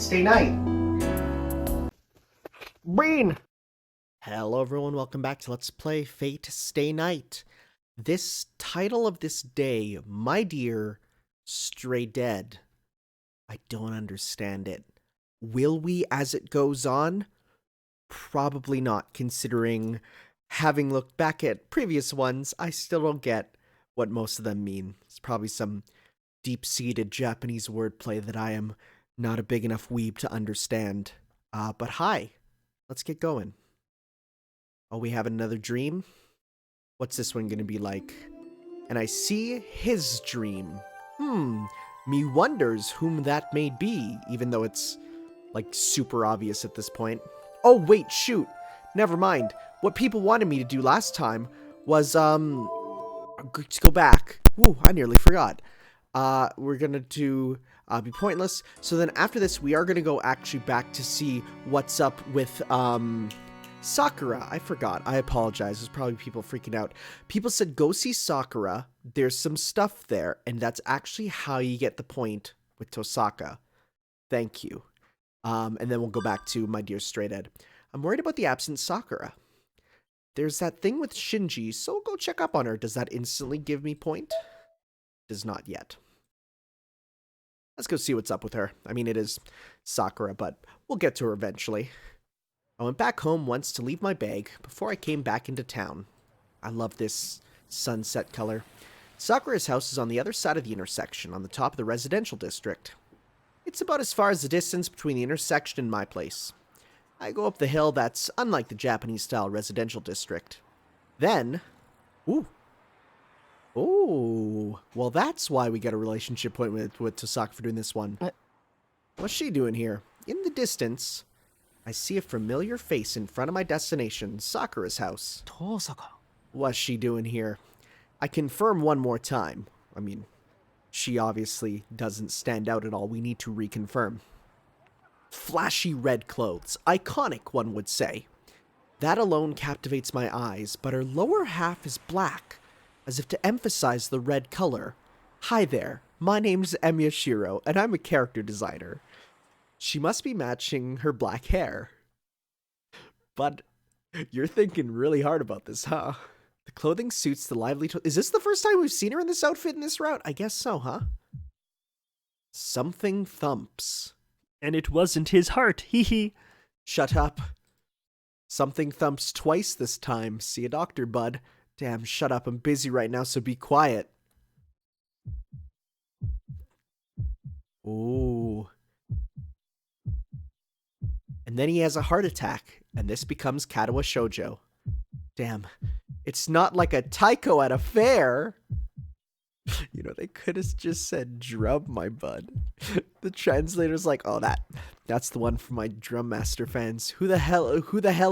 Fate Stay Night. Breen! Hello everyone, welcome back to Let's Play Fate Stay Night. This title of this day, My Dear Stray Dead. I don't understand it. Will we as it goes on? Probably not, considering having looked back at previous ones, I still don't get what most of them mean. It's probably some deep-seated Japanese wordplay that I am not a big enough weeb to understand. But hi, let's get going. Oh, we have another dream? What's this one gonna be like? And I see his dream. Me wonders whom that may be, even though it's, like, super obvious at this point. Oh, wait, shoot. Never mind. What people wanted me to do last time was, to go back. Woo, I nearly forgot. We're gonna do, be pointless. So then after this, we are gonna go actually back to see what's up with, Sakura. I forgot. I apologize. There's probably people freaking out. People said go see Sakura. There's some stuff there, and that's actually how you get the point with Tosaka. Thank you. And then we'll go back to My Dear Stray Dead. I'm worried about the absent Sakura. There's that thing with Shinji, so go check up on her. Does that instantly give me point? Does not yet. Let's go see what's up with her. I mean, it is Sakura, but we'll get to her eventually. I went back home once to leave my bag before I came back into town. I love this sunset color. Sakura's house is on the other side of the intersection, on the top of the residential district. It's about as far as the distance between the intersection and my place. I go up the hill that's unlike the Japanese-style residential district. Then... Ooh. Well, that's why we got a relationship point with Tosaka for doing this one. What's she doing here? In the distance... I see a familiar face in front of my destination, Sakura's house. Tosaka. What's she doing here? I confirm one more time. I mean, she obviously doesn't stand out at all. We need to reconfirm. Flashy red clothes. Iconic, one would say. That alone captivates my eyes, but her lower half is black, as if to emphasize the red color. Hi there, my name's Emyashiro, and I'm a character designer. She must be matching her black hair. But you're thinking really hard about this, huh? The clothing suits the lively... Is this the first time we've seen her in this outfit in this route? I guess so, huh? Something thumps. And it wasn't his heart, hee hee. Shut up. Something thumps twice this time. See a doctor, bud. Damn, shut up. I'm busy right now, so be quiet. Ooh. And then he has a heart attack, and this becomes Katawa Shoujo. Damn, it's not like a taiko at a fair. You know, they could have just said drum, my bud. The translator's like, oh, that's the one for my drum master fans. Who the hell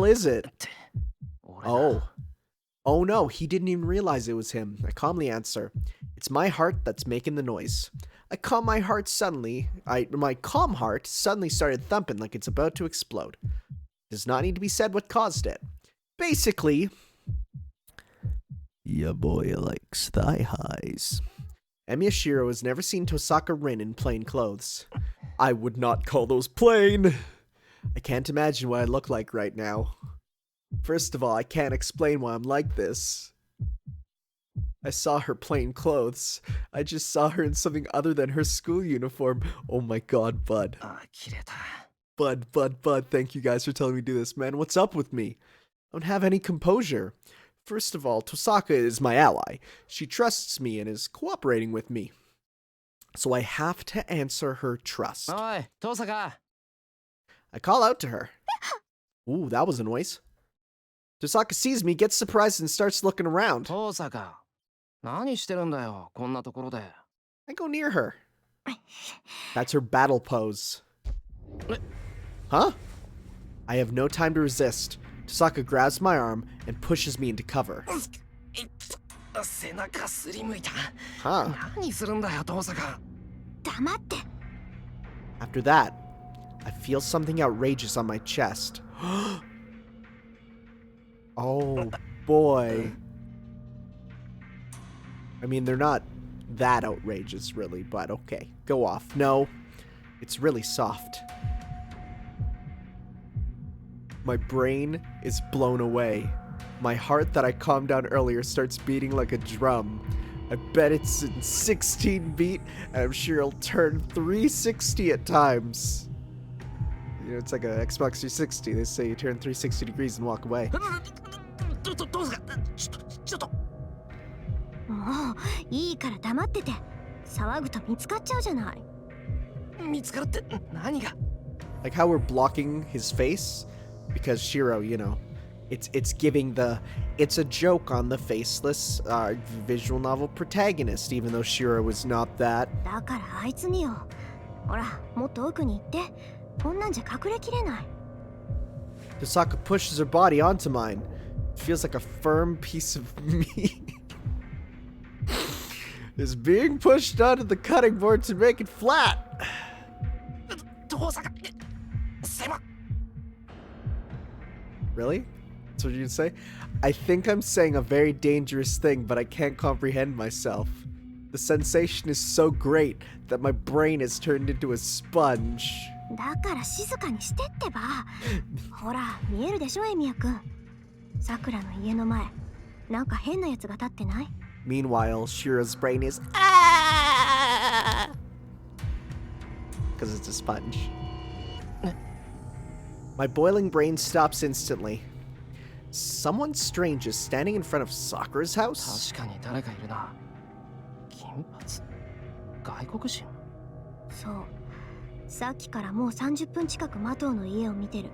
is it? Oh no, he didn't even realize it was him. I calmly answer, it's my heart that's making the noise. My calm heart suddenly started thumping like it's about to explode. Does not need to be said what caused it. Basically, ya boy likes thigh highs. Emyashiro has never seen Tosaka Rin in plain clothes. I would not call those plain. I can't imagine what I look like right now. First of all, I can't explain why I'm like this. I saw her plain clothes. I just saw her in something other than her school uniform. Oh my god, Bud. Bud, thank you guys for telling me to do this, man. What's up with me? I don't have any composure. First of all, Tosaka is my ally. She trusts me and is cooperating with me. So I have to answer her trust. Oi, Tosaka. I call out to her. Ooh, that was a noise. Tosaka sees me, gets surprised, and starts looking around. Tosaka. 何してるんだよ、こんなところで。I go near her. That's her battle pose. Huh? I have no time to resist. Tosaka grabs my arm and pushes me into cover. 背中すりむいた。Huh. 何するんだよ、Tosaka。黙って。 After that, I feel something outrageous on my chest. Oh boy. I mean, they're not that outrageous, really, but okay. Go off. No, it's really soft. My brain is blown away. My heart that I calmed down earlier starts beating like a drum. I bet it's in 16 beat, and I'm sure it'll turn 360 at times. You know, it's like a Xbox 360. They say you turn 360 degrees and walk away. もういいから黙ってて。騒ぐと見つかっちゃうじゃない。見つかるって何が？ Like how we're blocking his face, because Shiro, you know, it's giving it's a joke on the faceless visual novel protagonist, even though Shiro was not that. だからあいつによ。ほら、もっと奥に行って。こんなんじゃ隠れきれない。Tosaka pushes her body onto mine. It feels like a firm piece of meat is being pushed onto the cutting board to make it flat. 遠坂狭。 Really? That's what you'd say? I think I'm saying a very dangerous thing, but I can't comprehend myself. The sensation is so great that my brain has turned into a sponge. だから静かにしてってば。ほら、見えるでしょ、エミヤくん。さくらの家の前、なんか変なやつが立ってない？ Meanwhile, Shiro's brain is because it's a sponge. My boiling brain stops instantly. Someone strange is standing in front of Sakura's house? 確かに誰かいるな。金髪？外国人？そう。さっきからもう30分近くマトウの家を見てる。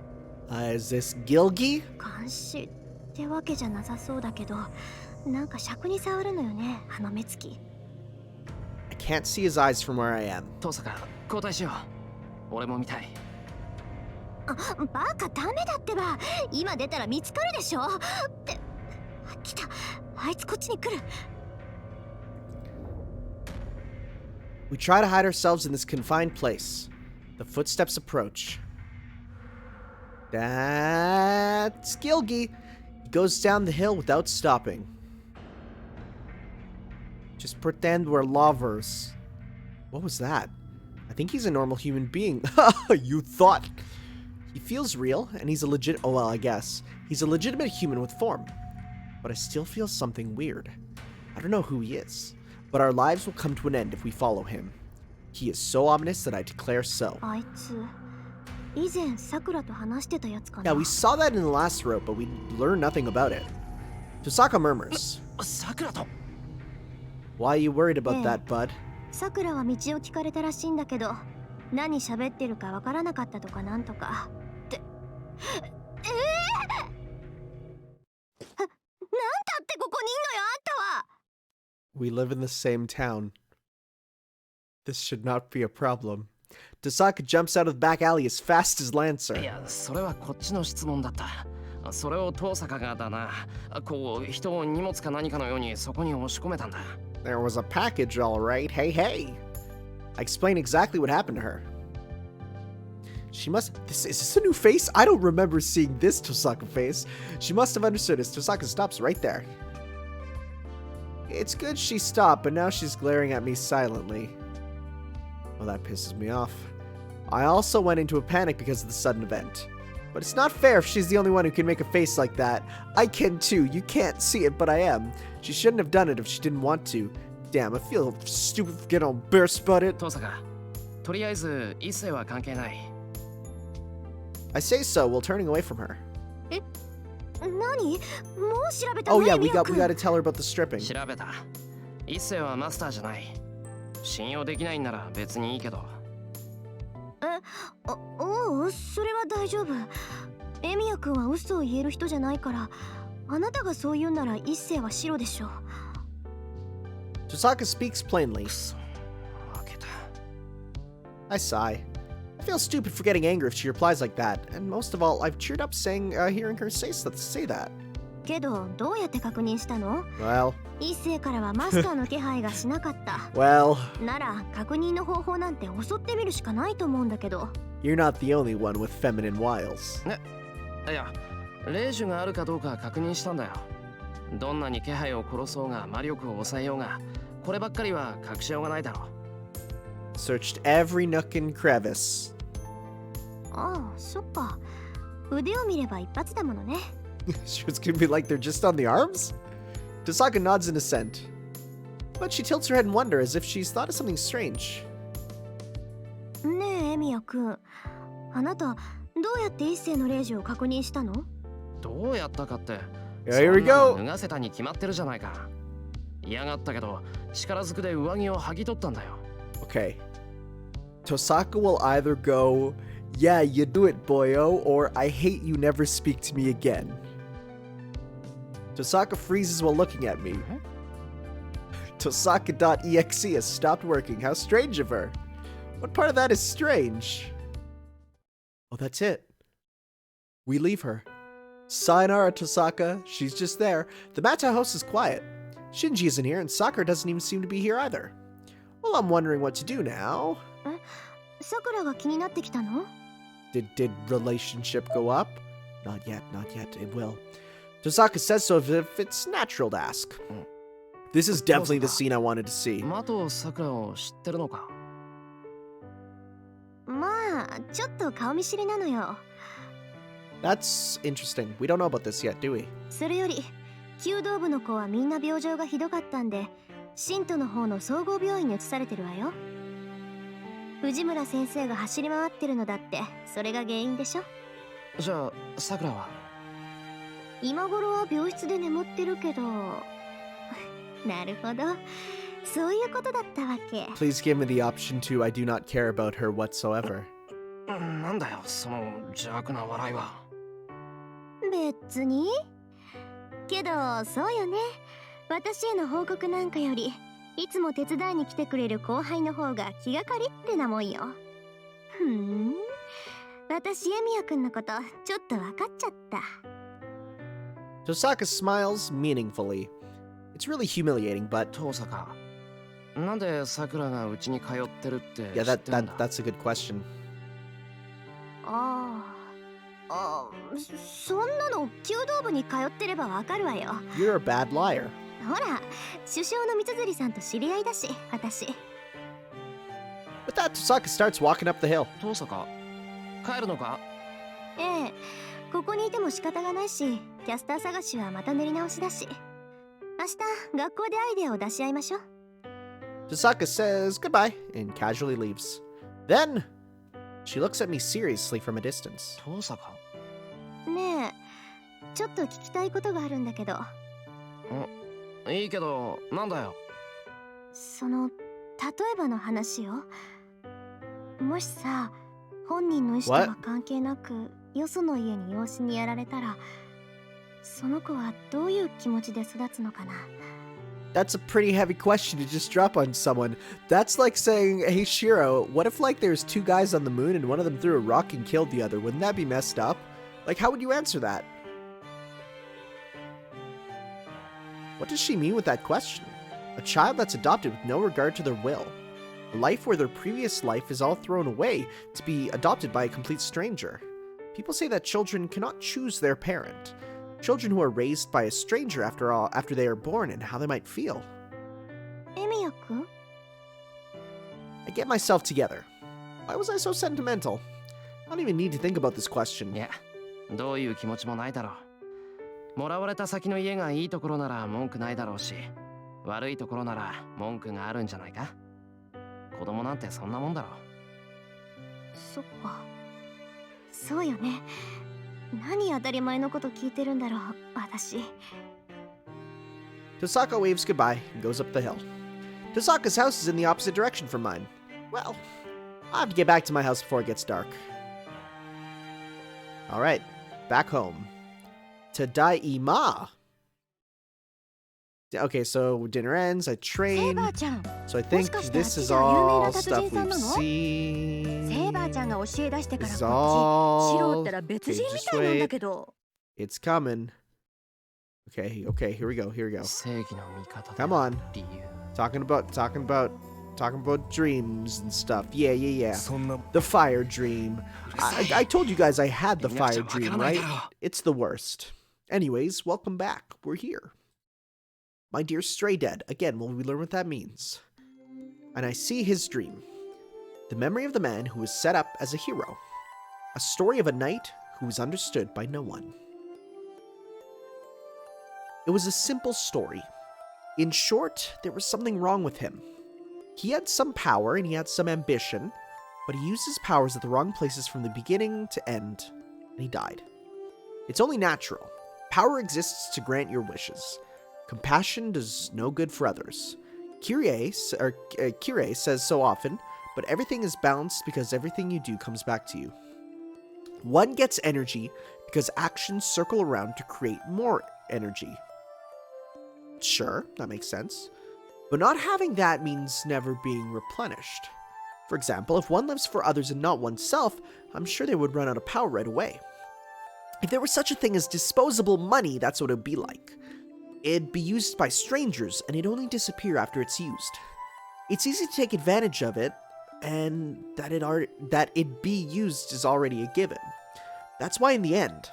Is this Gilgi? 監視ってわけじゃなさそうだけど、なんか尺に触るのよね、あの目つき。I can't see his eyes from where I am. 遠坂交代しよう。俺も見たい。あ、バカダメだってば。今出たら見つかるでしょ。って、来た。あいつこっちに来る。We try to hide ourselves in this confined place. The footsteps approach. That's Gilgi. He goes down the hill without stopping. Just pretend we're lovers. What was that? I think he's a normal human being. You thought. He feels real, and he's a legit. Oh, well, I guess. He's a legitimate human with form. But I still feel something weird. I don't know who he is, but our lives will come to an end if we follow him. He is so ominous that I declare so. あいつ、以前さくらと話してたやつかな。 Yeah, we saw that in the last rope, but we learned nothing about it. Tosaka murmurs. さくらと。 Why are you worried about that, bud? さくらは道を聞かれたらしいんだけど、何喋ってるかわからなかったとかなんとか。って、なんたってここにいんのよ、あんたは。 We live in the same town. This should not be a problem. Tosaka jumps out of the back alley as fast as Lancer. いや、それはこっちの質問だった。それを遠坂がだな。こう、人を荷物か何かのようにそこに押し込めたんだ。There was a package, all right. Hey, hey. I explain exactly what happened to her. She must... is this a new face? I don't remember seeing this Tosaka face. She must have understood as Tosaka stops right there. It's good she stopped, but now she's glaring at me silently. Well, that pisses me off. I also went into a panic because of the sudden event. But it's not fair if she's the only one who can make a face like that. I can too. You can't see it, but I am. She shouldn't have done it if she didn't want to. Damn, I feel stupid for getting all embarrassed about it. 遠坂、とりあえず一切は関係ない。I say so while turning away from her. 何？もう調べたの？ Oh yeah, we エミヤ君。 got to tell her about the stripping. 調べた。一切はマスターじゃない。信用できないんなら別にいいけど。おう、それは大丈夫。エミヤ君は嘘を言える人じゃないから、あなたがそう言うなら一世は白でしょう。 Tosaka speaks plainly. 負けた。 I sigh. I feel stupid for getting angry if she replies like that, and most of all, I've cheered up hearing her say that. けど、どうやって確認したの？ Well, 一世からはマスターの気配がしなかった。well, なら確認の方法なんて襲ってみるしかないと思うんだけど。 you're not the only one with feminine wiles. いや、霊樹があるかどうか確認したんだよ。どんなに気配を殺そうが魔力を抑えようが、こればっかりは隠しようがないだろう。Searched every nook and crevice. ああ、そっか。腕を見れば一発だものね。She was gonna be like, they're just on the arms? Tosaka nods in assent. But she tilts her head in wonder as if she's thought of something strange. ねえエミヤくん、あなたどうやって一世の霊樹を確認したの？どうやったかって。 Yeah, here we go. 脱がせたに決まってるじゃないか。嫌がったけど力ずくで上着を剥ぎ取ったんだよ。 Okay. Tosaka will either go, yeah, you do it, boyo, or I hate you, never speak to me again. Tosaka freezes while looking at me. Tosaka.exe has stopped working. How strange of her. What part of that is strange? Oh, that's it. We leave her. Sayonara, Tosaka. She's just there. The Mata house is quiet. Shinji isn't here, and Sakura doesn't even seem to be here either. Well, I'm wondering what to do now. さくらが気になってきたの？ Did relationship go up? Not yet, not yet. It will. Tosaka says so as if it's natural to ask. This is definitely the scene I wanted to see. マトサクラを知ってるのか？まあちょっと顔見知りなのよ。 That's interesting. We don't know about this yet, do we? それより弓道部の子はみんな病状がひどかったんで、信徒の方の総合病院に移されてるわよ。藤村先生が走り回ってるのだってそれが原因でしょ。じゃあサクラは？今頃は病室で眠ってるけど。なるほど、そういうことだったわけ。 Please give me the option to I do not care about her whatsoever. なんだよその邪悪な笑いは。別に。けどそうよね。私への報告なんかよりいつも手伝いに来てくれる後輩の方が気がかりってなもんよ。私エミヤくんのことちょっと分かっちゃった。 Tosaka smiles meaningfully. It's really humiliating, but トサカ、なんでサクラがうちに通ってるって知 yeah, ってるんだ？ that's a good question. そんなの弓道部に通ってればわかるわよ。 You're a bad liar. ほら、首相の三辻さんと知り合いだし、私。 With that, Tosaka starts walking up the hill. トサカ、帰るのか？ええ、ここにいても仕方がないし、キャスター探しはまた練り直しだし。明日、学校でアイデアを出し合いましょう。 Tosaka says goodbye and casually leaves. Then, she looks at me seriously from a distance. トサカ？ねえ、ちょっと聞きたいことがあるんだけど。いいけど、なんだよ。その、例えばの話よ。もしさ、本人の意思とは関係なく、よその家に養子にやられたら、その子はどういう気持ちで育つのかな。 That's a pretty heavy question to just drop on someone. That's like saying, hey Shiro, what if like there's two guys on the moon and one of them threw a rock and killed the other? Wouldn't that be messed up? Like, how would you answer that? What does she mean with that question? A child that's adopted with no regard to their will. A life where their previous life is all thrown away to be adopted by a complete stranger. People say that children cannot choose their parent. Children who are raised by a stranger after they are born and how they might feel. エミヤくん？ I get myself together. Why was I so sentimental? I don't even need to think about this question. いや、どういう気持ちもないだろう。もらわれた先の家がいいところなら文句ないだろうし、悪いところなら文句があるんじゃないか。子供なんてそんなもんだろう。そっか。そうよね。何当たり前のこと聞いてるんだろう、私。 Tosaka waves goodbye and goes up the hill. Tosaka's house is in the opposite direction from mine. Well, I'll have to get back to my house before it gets dark. Alright, back home. Tadaima! Okay, so dinner ends, I train. So I think this is all stuff we've seen. セイバーちゃんが教え出してから This こ is っち、 all... 白ったら別人みたいなんだけど。 It's coming. Okay, here we go. 正義の味方だ。 Come on. 理由。Talking about dreams and stuff. Yeah. The fire dream. I told you guys I had the fire dream, right? It's the worst. Anyways, welcome back. We're here. My dear Stray Dead. Again, will we learn what that means? And I see his dream. The memory of the man who was set up as a hero. A story of a knight who was understood by no one. It was a simple story. In short, there was something wrong with him. He had some power and he had some ambition, but he used his powers at the wrong places from the beginning to end, and he died. It's only natural. Power exists to grant your wishes. Compassion does no good for others. Kyrie says so often, but everything is balanced because everything you do comes back to you. One gets energy because actions circle around to create more energy. Sure, that makes sense. But not having that means never being replenished. For example, if one lives for others and not oneself, I'm sure they would run out of power right away. If there was such a thing as disposable money, that's what it would be like. It'd be used by strangers, and it'd only disappear after it's used. It's easy to take advantage of it, and that it be used is already a given. That's why in the end,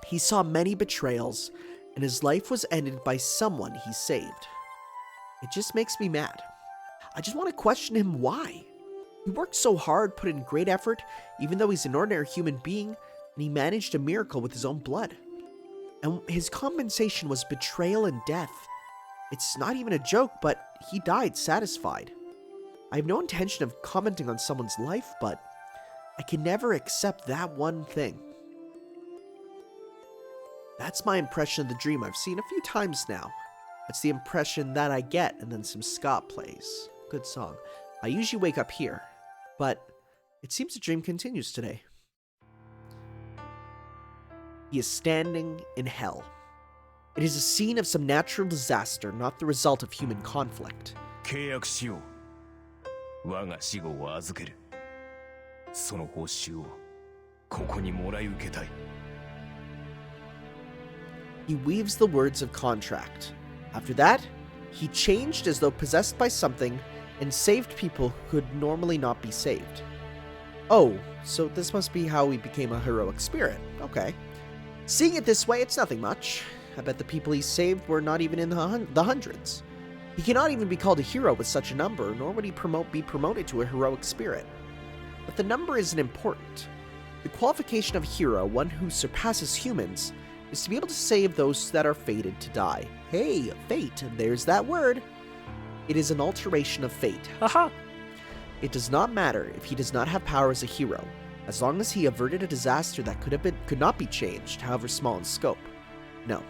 he saw many betrayals, and his life was ended by someone he saved. It just makes me mad. I just want to question him why. He worked so hard, put in great effort, even though he's an ordinary human being, and he managed a miracle with his own blood. And his compensation was betrayal and death. It's not even a joke, but he died satisfied. I have no intention of commenting on someone's life, but I can never accept that one thing. That's my impression of the dream I've seen a few times now. That's the impression that I get, and then some ska plays. Good song. I usually wake up here, but it seems the dream continues today. He is standing in hell. It is a scene of some natural disaster, not the result of human conflict. 契約しよう。我が死後を預ける。その報酬をここにもらい受けたい。He weaves the words of contract. After that, he changed as though possessed by something and saved people who could normally not be saved. Oh, so this must be how he became a heroic spirit. Okay. Seeing it this way, it's nothing much. I bet the people he saved were not even in the hundreds. He cannot even be called a hero with such a number, nor would he be promoted to a heroic spirit. But the number isn't important. The qualification of a hero, one who surpasses humans, is to be able to save those that are fated to die. Hey, fate, there's that word. It is an alteration of fate. Haha. It does not matter if he does not have power as a hero, as long as he averted a disaster that could not be changed, however small in scope. No.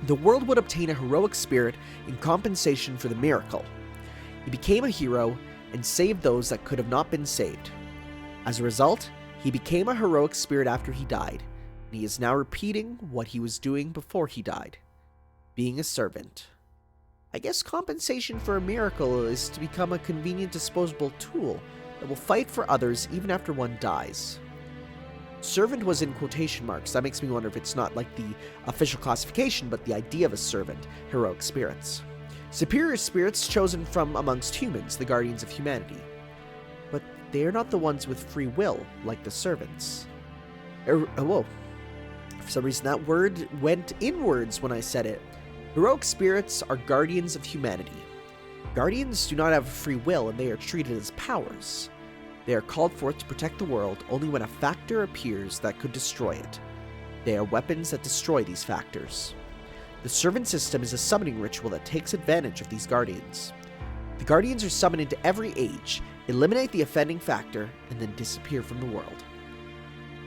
The world would obtain a heroic spirit in compensation for the miracle. He became a hero and saved those that could have not been saved. As a result, he became a heroic spirit after he died, and he is now repeating what he was doing before he died, being a servant. I guess compensation for a miracle is to become a convenient disposable tool that will fight for others even after one dies. Servant was in quotation marks. That makes me wonder if it's not like the official classification, but the idea of a servant, heroic spirits. Superior spirits chosen from amongst humans, the guardians of humanity. But they are not the ones with free will, like the servants. Whoa. For some reason, that word went inwards when I said it. Heroic spirits are guardians of humanity. Guardians do not have free will, and they are treated as powers. They are called forth to protect the world only when a factor appears that could destroy it. They are weapons that destroy these factors. The servant system is a summoning ritual that takes advantage of these guardians. The guardians are summoned into every age, eliminate the offending factor, and then disappear from the world.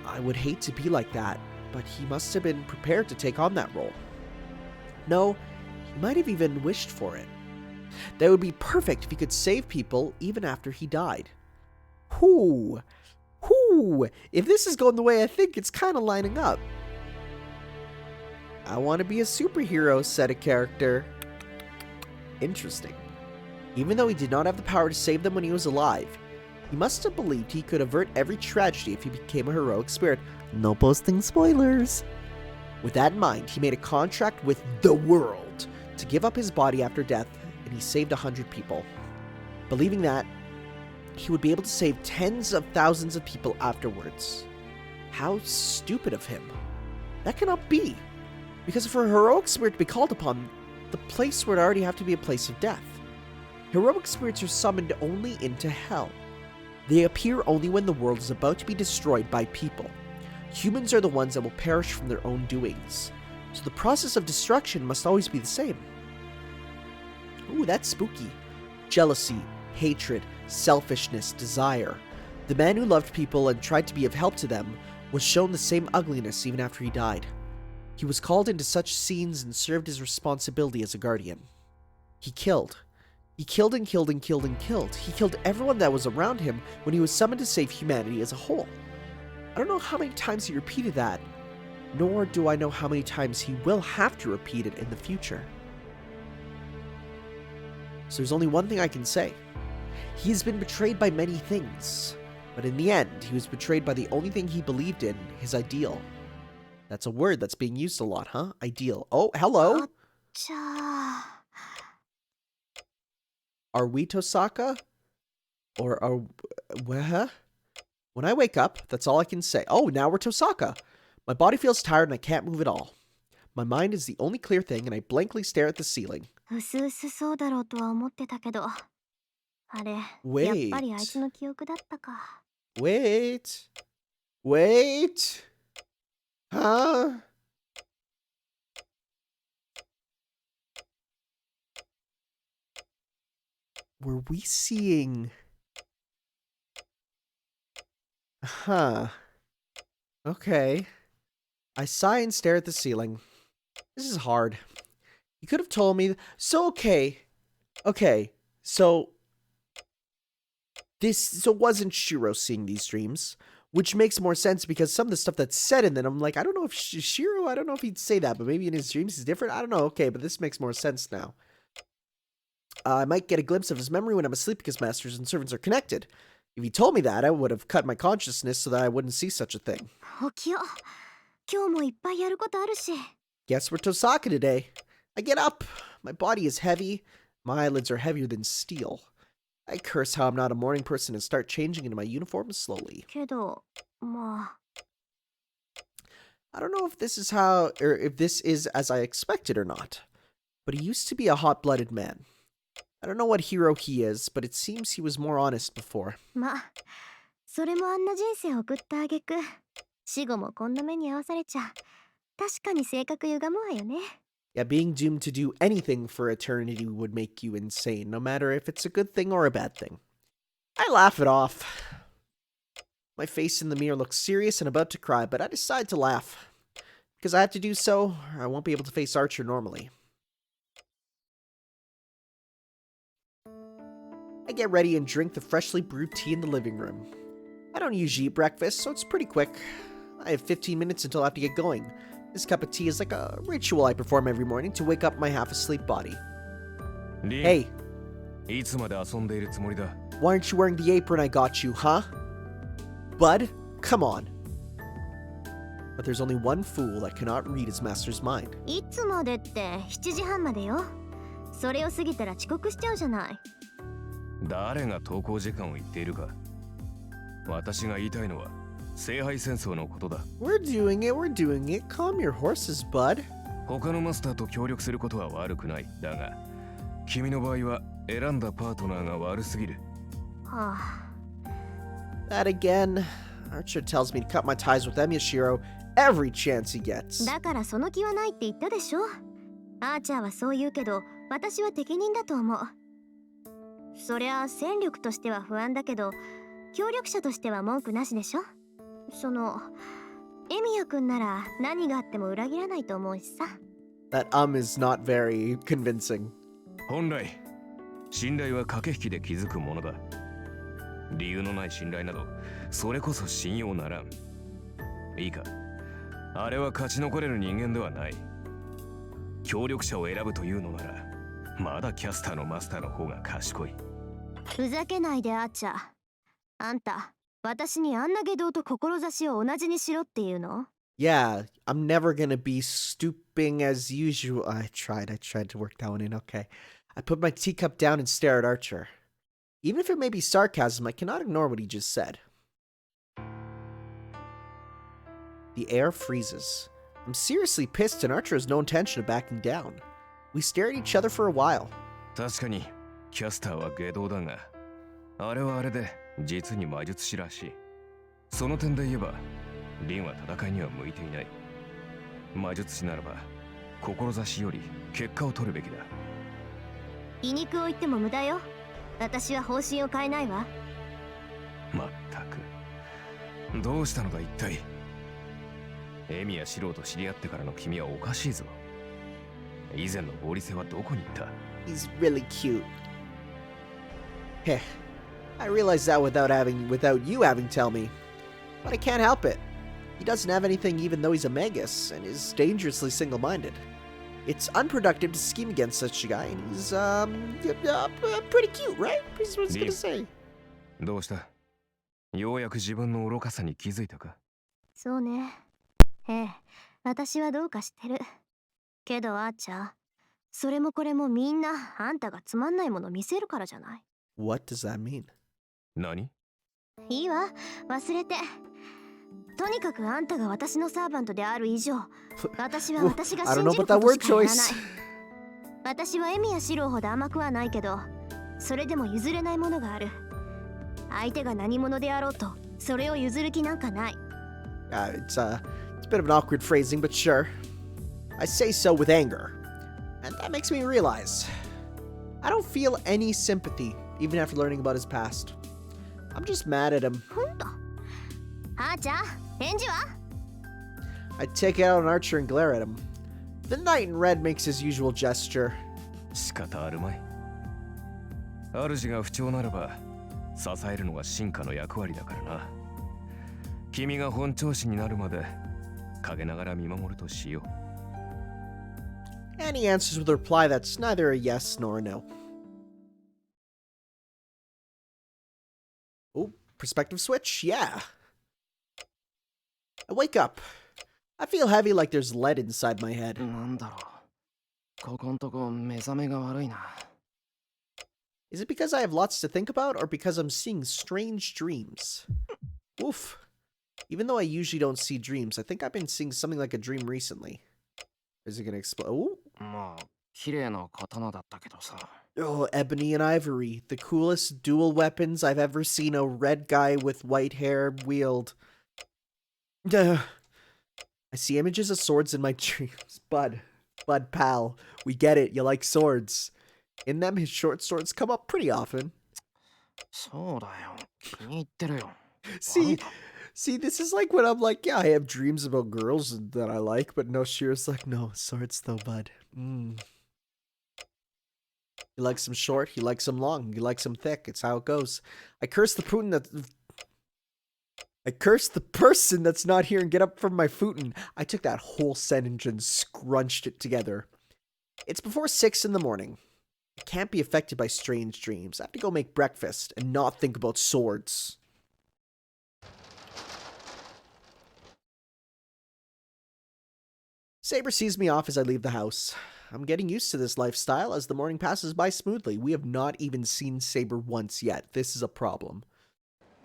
I would hate to be like that, but he must have been prepared to take on that role. No, he might have even wished for it. That would be perfect if he could save people even after he died. Whoo! If this is going the way I think, it's kind of lining up. I want to be a superhero, said a character. Interesting. Even though he did not have the power to save them when he was alive, he must have believed he could avert every tragedy if he became a heroic spirit. No posting spoilers. With that in mind, he made a contract with the world to give up his body after death, and he saved 100 people. Believing that, he would be able to save tens of thousands of people afterwards. How stupid of him. That cannot be. Because for a heroic spirit to be called upon, the place would already have to be a place of death. Heroic spirits are summoned only into hell. They appear only when the world is about to be destroyed by people. Humans are the ones that will perish from their own doings. So the process of destruction must always be the same. Ooh, that's spooky. Jealousy, hatred, selfishness, desire. The man who loved people and tried to be of help to them was shown the same ugliness even after he died. He was called into such scenes and served his responsibility as a guardian. He killed. He killed and killed and killed and killed. He killed everyone that was around him when he was summoned to save humanity as a whole. I don't know how many times he repeated that, nor do I know how many times he will have to repeat it in the future. So there's only one thing I can say. He has been betrayed by many things, but in the end, he was betrayed by the only thing he believed in, his ideal. That's a word that's being used a lot, huh? Ideal. Oh, hello? Are we Tosaka? Or are... Huh? When I wake up, that's all I can say. Oh, now we're Tosaka. My body feels tired and I can't move at all. My mind is the only clear thing and I blankly stare at the ceiling. Wait. Wait. Wait. Huh? Were we seeing... Huh. Okay. I sigh and stare at the ceiling. This is hard. You could have told me... So, okay. Okay. So wasn't Shiro seeing these dreams? Which makes more sense because some of the stuff that's said in them, I'm like, I don't know if Shiro, I don't know if he'd say that, but maybe in his dreams he's different. I don't know. Okay, but this makes more sense now. I might get a glimpse of his memory when I'm asleep because masters and servants are connected. If he told me that, I would have cut my consciousness so that I wouldn't see such a thing. Guess we're Tosaka today. I get up. My body is heavy. My eyelids are heavier than steel. I curse how I'm not a morning person and start changing into my uniform slowly. I don't know if this is if this is as I expected or not. But he used to be a hot-blooded man. I don't know what hero he is, but it seems he was more honest before. Yeah, being doomed to do anything for eternity would make you insane, no matter if it's a good thing or a bad thing. I laugh it off. My face in the mirror looks serious and about to cry, but I decide to laugh. Because I have to do so, or I won't be able to face Archer normally. I get ready and drink the freshly brewed tea in the living room. I don't usually eat breakfast, so it's pretty quick. I have 15 minutes until I have to get going. This cup of tea is like a ritual I perform every morning to wake up my half-asleep body. Hey. Why aren't you wearing the apron I got you, huh? Bud, come on. But there's only one fool that cannot read his master's mind. We're doing it. Calm your horses, bud. That again. Archer tells me to cut my ties with Yashiro every chance he gets. That is not very convincing. 本来、信頼は駆け引きで築くものだ。理由のない信頼など、それこそ信用ならん。いいか、あれは勝ち残れる人間ではない。協力者を選ぶというのなら、まだキャスターのマスターの方が賢い。ふざけないでアーチャー。あんた、私にあんな外道と志を同じにしろっていうの？ Yeah, I'm never gonna be stooping as usual. I tried to work that one in. Okay. I put my teacup down and stare at Archer. Even if it may be sarcasm, I cannot ignore what he just said. The air freezes. I'm seriously pissed and Archer has no intention of backing down. We stare at each other for a while. 確かに、キャスターは外道だが、あれはあれで実に魔術師らしい。その点で言えば、凛は戦いには向いていない。魔術師ならば志より結果を取るべきだ。皮肉を言っても無駄よ。私は方針を変えないわ。まったくどうしたのだ一体。エミやシローと知り合ってからの君はおかしいぞ。以前の合理性はどこに行った？ He's really cute. Heh. I realized that without you having tell me. But I can't help it. He doesn't have anything even though he's a magus and is dangerously single-minded. It's unproductive to scheme against such a guy, and he's pretty cute, right? That's what I was gonna say. どうした？ようやく自分の愚かさに気づいたか？そうね。ええ、私はどうかしてる。けどあーちゃん、それもこれもみんなあんたがつまんないもの見せるからじゃない。What does that mean? 何？いいわ、忘れて。とにかくあんたが私のサーバントである以上、私は私が I don't 信 know じる about こ that とし word かやらない。 choice. 私はエミやシローほど甘くはないけど、それでも譲れないものがある。相手が何者であろうと、それを譲る気なんかない。It's a bit of an awkward phrasing, but sure. I say so with anger. And that makes me realize I don't feel any sympathy, even after learning about his past. I'm just mad at him. ほんと。あーちゃん、返事は？ I take out an archer and glare at him. The knight in red makes his usual gesture. 仕方あるまい。主が不調ならば支えるのが進化の役割だからな。君が本調子になるまで陰ながら見守るとしよう。 And he answers with a reply that's neither a yes nor a no. Oh, perspective switch? Yeah. I wake up. I feel heavy like there's lead inside my head. なんだろう。ここんとこ目覚めが悪いな。Is it because I have lots to think about or because I'm seeing strange dreams? Oof. Even though I usually don't see dreams, I think I've been seeing something like a dream recently. Is it gonna explode? Oh. まあ、綺麗な刀だったけどさ。 Oh, ebony and ivory. The coolest dual weapons I've ever seen a red guy with white hair wield. I see images of swords in my dreams. Bud, pal, we get it. You like swords. In them, his short swords come up pretty often. そうだよ。気に入ってるよ。 See, this is like when I'm like, yeah, I have dreams about girls that I like, but no, Shira's like, no, swords though, bud. He likes them short, he likes them long, he likes them thick. It's how it goes. I curse the person that's not here and get up from my futon. I took that whole sentence and scrunched it together. It's before 6 in the morning. I can't be affected by strange dreams. I have to go make breakfast and not think about swords. Saber sees me off as I leave the house. I'm getting used to this lifestyle as the morning passes by smoothly. We have not even seen Saber once yet. This is a problem.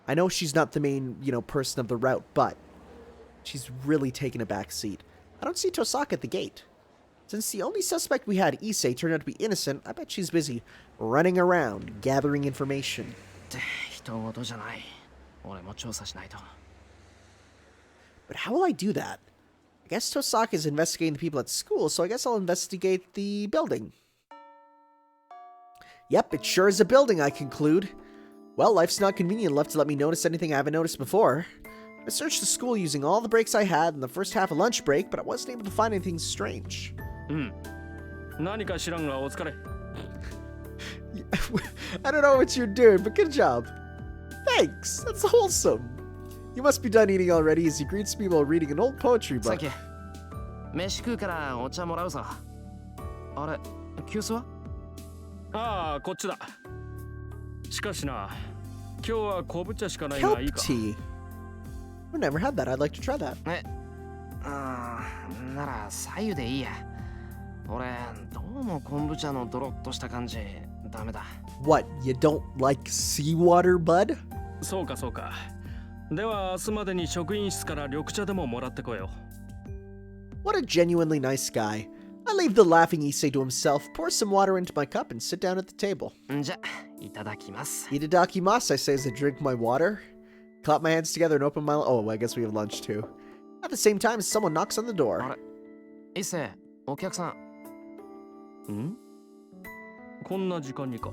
I know she's not the main, person of the route, but she's really taken a back seat. I don't see Tosaka at the gate. Since the only suspect we had, Issei, turned out to be innocent, I bet she's busy running around, gathering information. 人事じゃない。俺も調査しないと。 But how will I do that? I guess Tosaka is investigating the people at school, so I guess I'll investigate the building. Yep, it sure is a building, I conclude. Well, life's not convenient enough to let me notice anything I haven't noticed before. I searched the school using all the breaks I had in the first half of lunch break, but I wasn't able to find anything strange. 何か知らんがお疲れ。 I don't know what you're doing, but good job. Thanks, that's wholesome. You must be done eating already as he greets me while reading an old poetry さ book. っき、飯食うからお茶もらうさ。あれ、急須は？ああ、こっちだ。しかしな、今日は昆布茶しかないがいい Kelp か。 tea. I've never had that. I'd like to try that. なら左右でいいや。俺、どうも昆布茶のドロッとした感じ、ダメだ。What, you don't like seawater, bud? そうかそうか。では明日までに職員室から緑茶でももらってこよう。 What a genuinely nice guy. I leave the laughing Issei to himself, pour some water into my cup, and sit down at the table. じゃ、いただきます。 Itadakimasu, I say as I drink my water. Clap my hands together and open my... Oh, I guess we have lunch too. At the same time, someone knocks on the あ door. れ一星、お客さん。んこんな時間にか。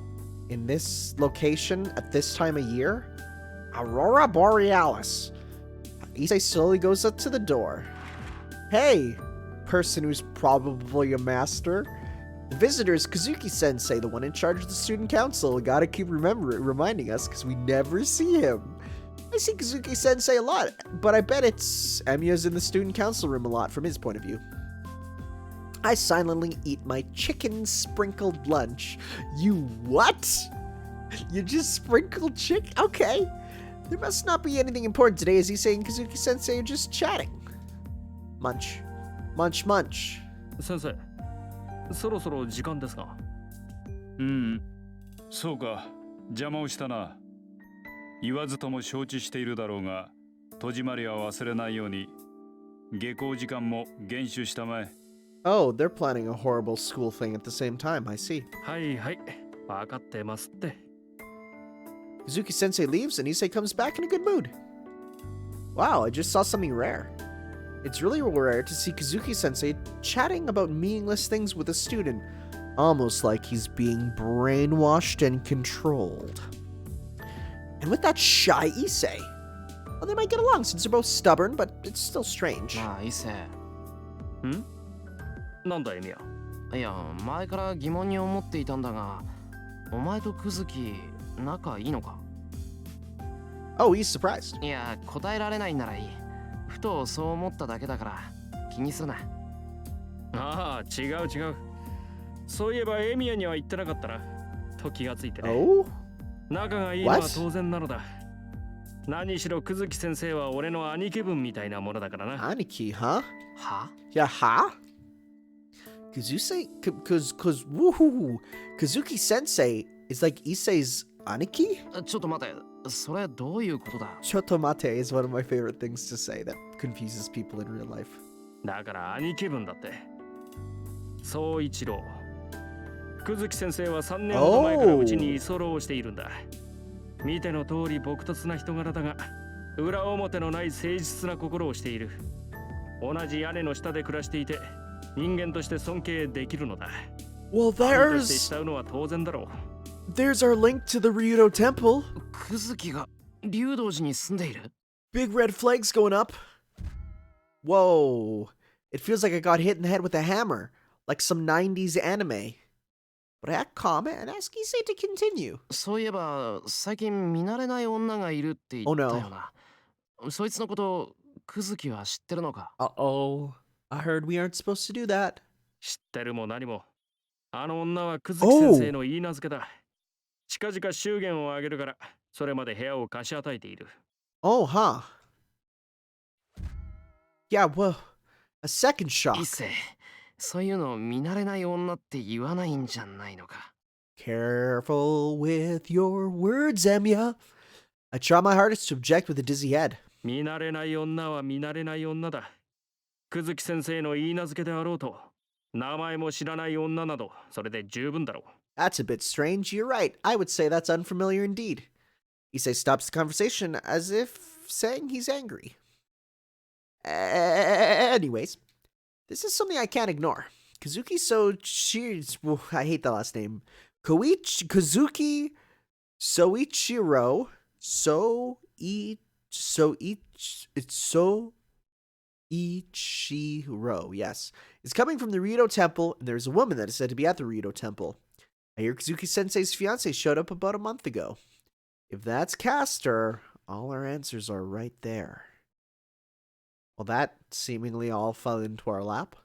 In this location, at this time of year, Aurora Borealis. Issei slowly goes up to the door. Hey, person who's probably a master. The visitor is Kazuki-sensei, the one in charge of the student council. Gotta keep reminding us, because we never see him. I see Kazuki-sensei a lot, but I bet it's Emiya's in the student council room a lot from his point of view. I silently eat my chicken sprinkled lunch. You what? You just sprinkled chicken? Okay. There must not be anything important today, as Issei and Kazuki-sensei are just chatting. Munch. Munch, munch. 先生、そろそろ時間ですが。そうか、邪魔をしたな。言わずとも承知しているだろうが、戸締まりは忘れないように、下校時間も厳守したまえ。Oh, they're planning a horrible school thing at the same time, I see. はいはい、わかってますって。Kazuki-sensei leaves and Issei comes back in a good mood. Wow, I just saw something rare. It's really rare to see Kazuki-sensei chatting about meaningless things with a student, almost like he's being brainwashed and controlled. And with that shy Issei, well, they might get along since they're both stubborn, but it's still strange. なあ、一星。なんだエミヤ。いや、前から疑問に思っていたんだが、お前とクズキ、仲いいのか？ Oh, he's surprised. いや、答えられないならいい。ふとそう思っただけだから、気にするな。ああ、違う違う。そういえばエミヤには言ってなかったな。と気がついてね。Oh? 仲がいいのは当然なのだ。何しろクズキ先生は俺の兄貴分みたいなものだからな。Aniki, huh? は？ Yeah, huh? Woohoo! Kazuki-sensei is like Issei's Aniki? ちょっと待て、それどういうことだ？ Chotomate is one of my favorite things to say that confuses people in real life. だから兄貴分だって。総一郎。クズキ先生は3年ほど前からうちに居候しているんだ。見ての通り朴突な人柄だが、裏表のない誠実な心をしている。同じ屋根の下で暮らしていて、人間として尊敬できるのだ。Well, 兄として慕うのは当然だろう。there's our link to the Ryudo Temple. クズキが竜道寺に住んでいる？ Big red flags going up. Whoa. It feels like I got hit in the head with a hammer, like some 90s anime. But I act calm and ask Issei to continue. そういえば、最近見慣れない女がいるって言ったよな。そいつのこと、クズキは知ってるのか？ Uh-oh. I heard we aren't supposed to do that. 知ってるも何も。あの女はクズキ先生の言い名付けだ。近々祝言をあげるから、それまで部屋を貸し与えている。Oh, huh. Yeah, well, a second shock. 一星、そういうの見慣れない女って言わないんじゃないのか？ Careful with your words, Emiya. I try my hardest to object with a dizzy head. 見慣れない女は見慣れない女だ。クズキ先生の言い名付けであろうと、名前も知らない女など、それで十分だろう。That's a bit strange. You're right. I would say that's unfamiliar indeed. Issei stops the conversation as if saying he's angry. Anyways, this is something I can't ignore. Kazuki I hate the last name. Kazuki Soichiro Ichiro, yes. It's coming from the Ryudo Temple, and there's a woman that is said to be at the Ryudo Temple. I hear Kazuki-sensei's fiancé showed up about a month ago. If that's Castor, all our answers are right there. Well, that seemingly all fell into our lap.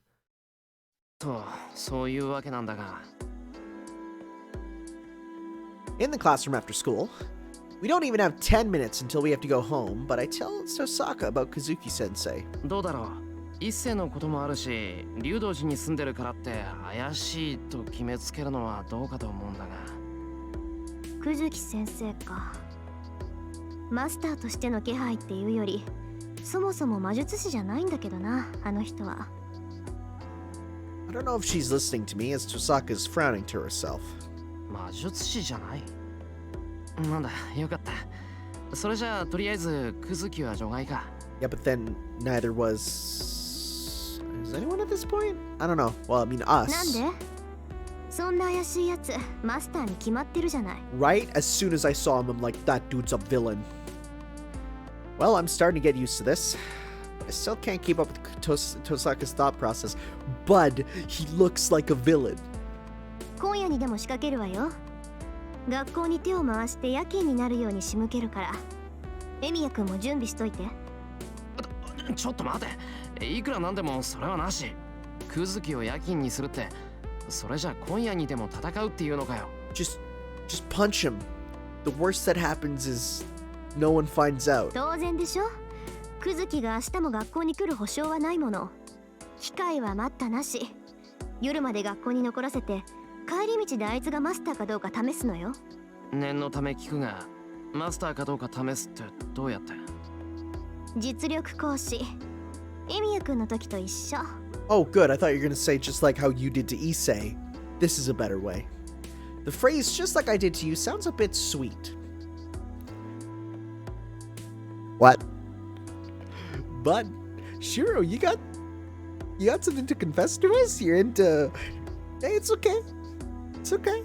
と、そういうわけなんだが。In the classroom after school, we don't even have 10 minutes until we have to go home, but I tell Sosaka about Kazuki-sensei. どうだろう。一星のこともあるし、竜道寺に住んでるからって怪しいと決めつけるのはどうかと思うんだが。クズキ先生か。マスターとしての気配っていうより、そもそも魔術師じゃないんだけどな、あの人は。I don't know if she's listening to me as Tosaka is frowning to herself. 魔術師じゃない？なんだ、よかった。それじゃあとりあえずクズキは除外か。Yeah, but then neither was... Is anyone at this point? I don't know. Well, I mean なん us. でそんな怪しいやつマスターに決まってるじゃない。 Right? As soon as I saw him, I'm like, that dude's a villain. Well, I'm starting to get used to this. I still can't keep up with Tosaka's thought process. Bud, he looks like a villain. 今夜にでも仕掛けるわよ。学校に手を回して夜勤になるように仕向けるから。エミヤ君も準備しといて。ちょっと待て。いくらなんでもそれはなし。クズキを夜勤にするって、それじゃ今夜にでも戦うっていうのかよ。Just punch him. The worst that happens is no one finds out. 当然でしょ。クズキが明日も学校に来る保証はないもの。機会は待ったなし。夜まで学校に残らせて、帰り道であいつがマスターかどうか試すのよ。念のため聞くが、マスターかどうか試すってどうやって？実力行使。エミヤ君の時と一緒。Oh, good. I thought you were going to say just like how you did to Issei. This is a better way. The phrase just like I did to you sounds a bit sweet. What? But Shiro, you got something to confess to us? You're into... Hey, it's okay. It's okay.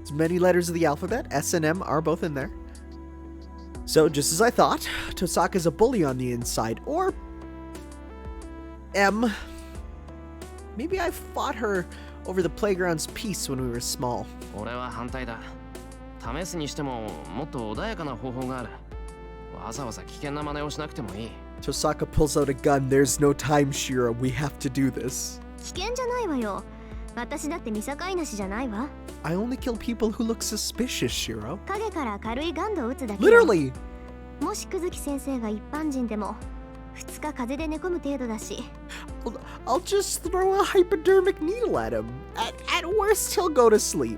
It's many letters of the alphabet. S and M are both in there. So, just as I thought, Tosaka's a bully on the inside. Or... M. Maybe I fought her over the playground's peace when we were small. 俺は反対だ。試すにしてももっと穏やかな方法がある。わざわざ危険な真似をしなくてもいい。Tosaka pulls out a gun. There's no time, Shiro. We have to do this. 危険じゃないわよ。私だって見境なしじゃないわ。I only kill people who look suspicious, Shiro. 影から軽いガンドを撃つだけ。 Literally! もし久月先生が一般人でも2日風邪で寝込む程度だし。I'll just throw a hypodermic needle at him. At worst, he'll go to sleep.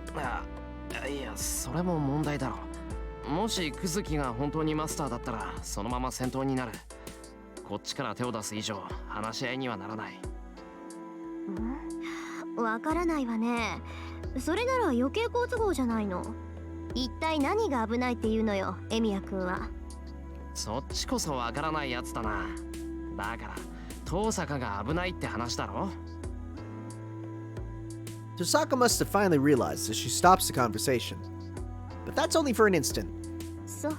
いや、それも問題だろう。もしクズキが本当にマスターだったらそのまま戦闘になる。こっちから手を出す以上話し合いにはならない。わからないわね。それなら余計好都合じゃないの。一体何が危ないっていうのよ、エミヤ君は。そっちこそわからないやつだな。だから遠坂が危ないって話だろ。Tosaka must have finally realized as she stops the conversation. But that's only for an instant. そう。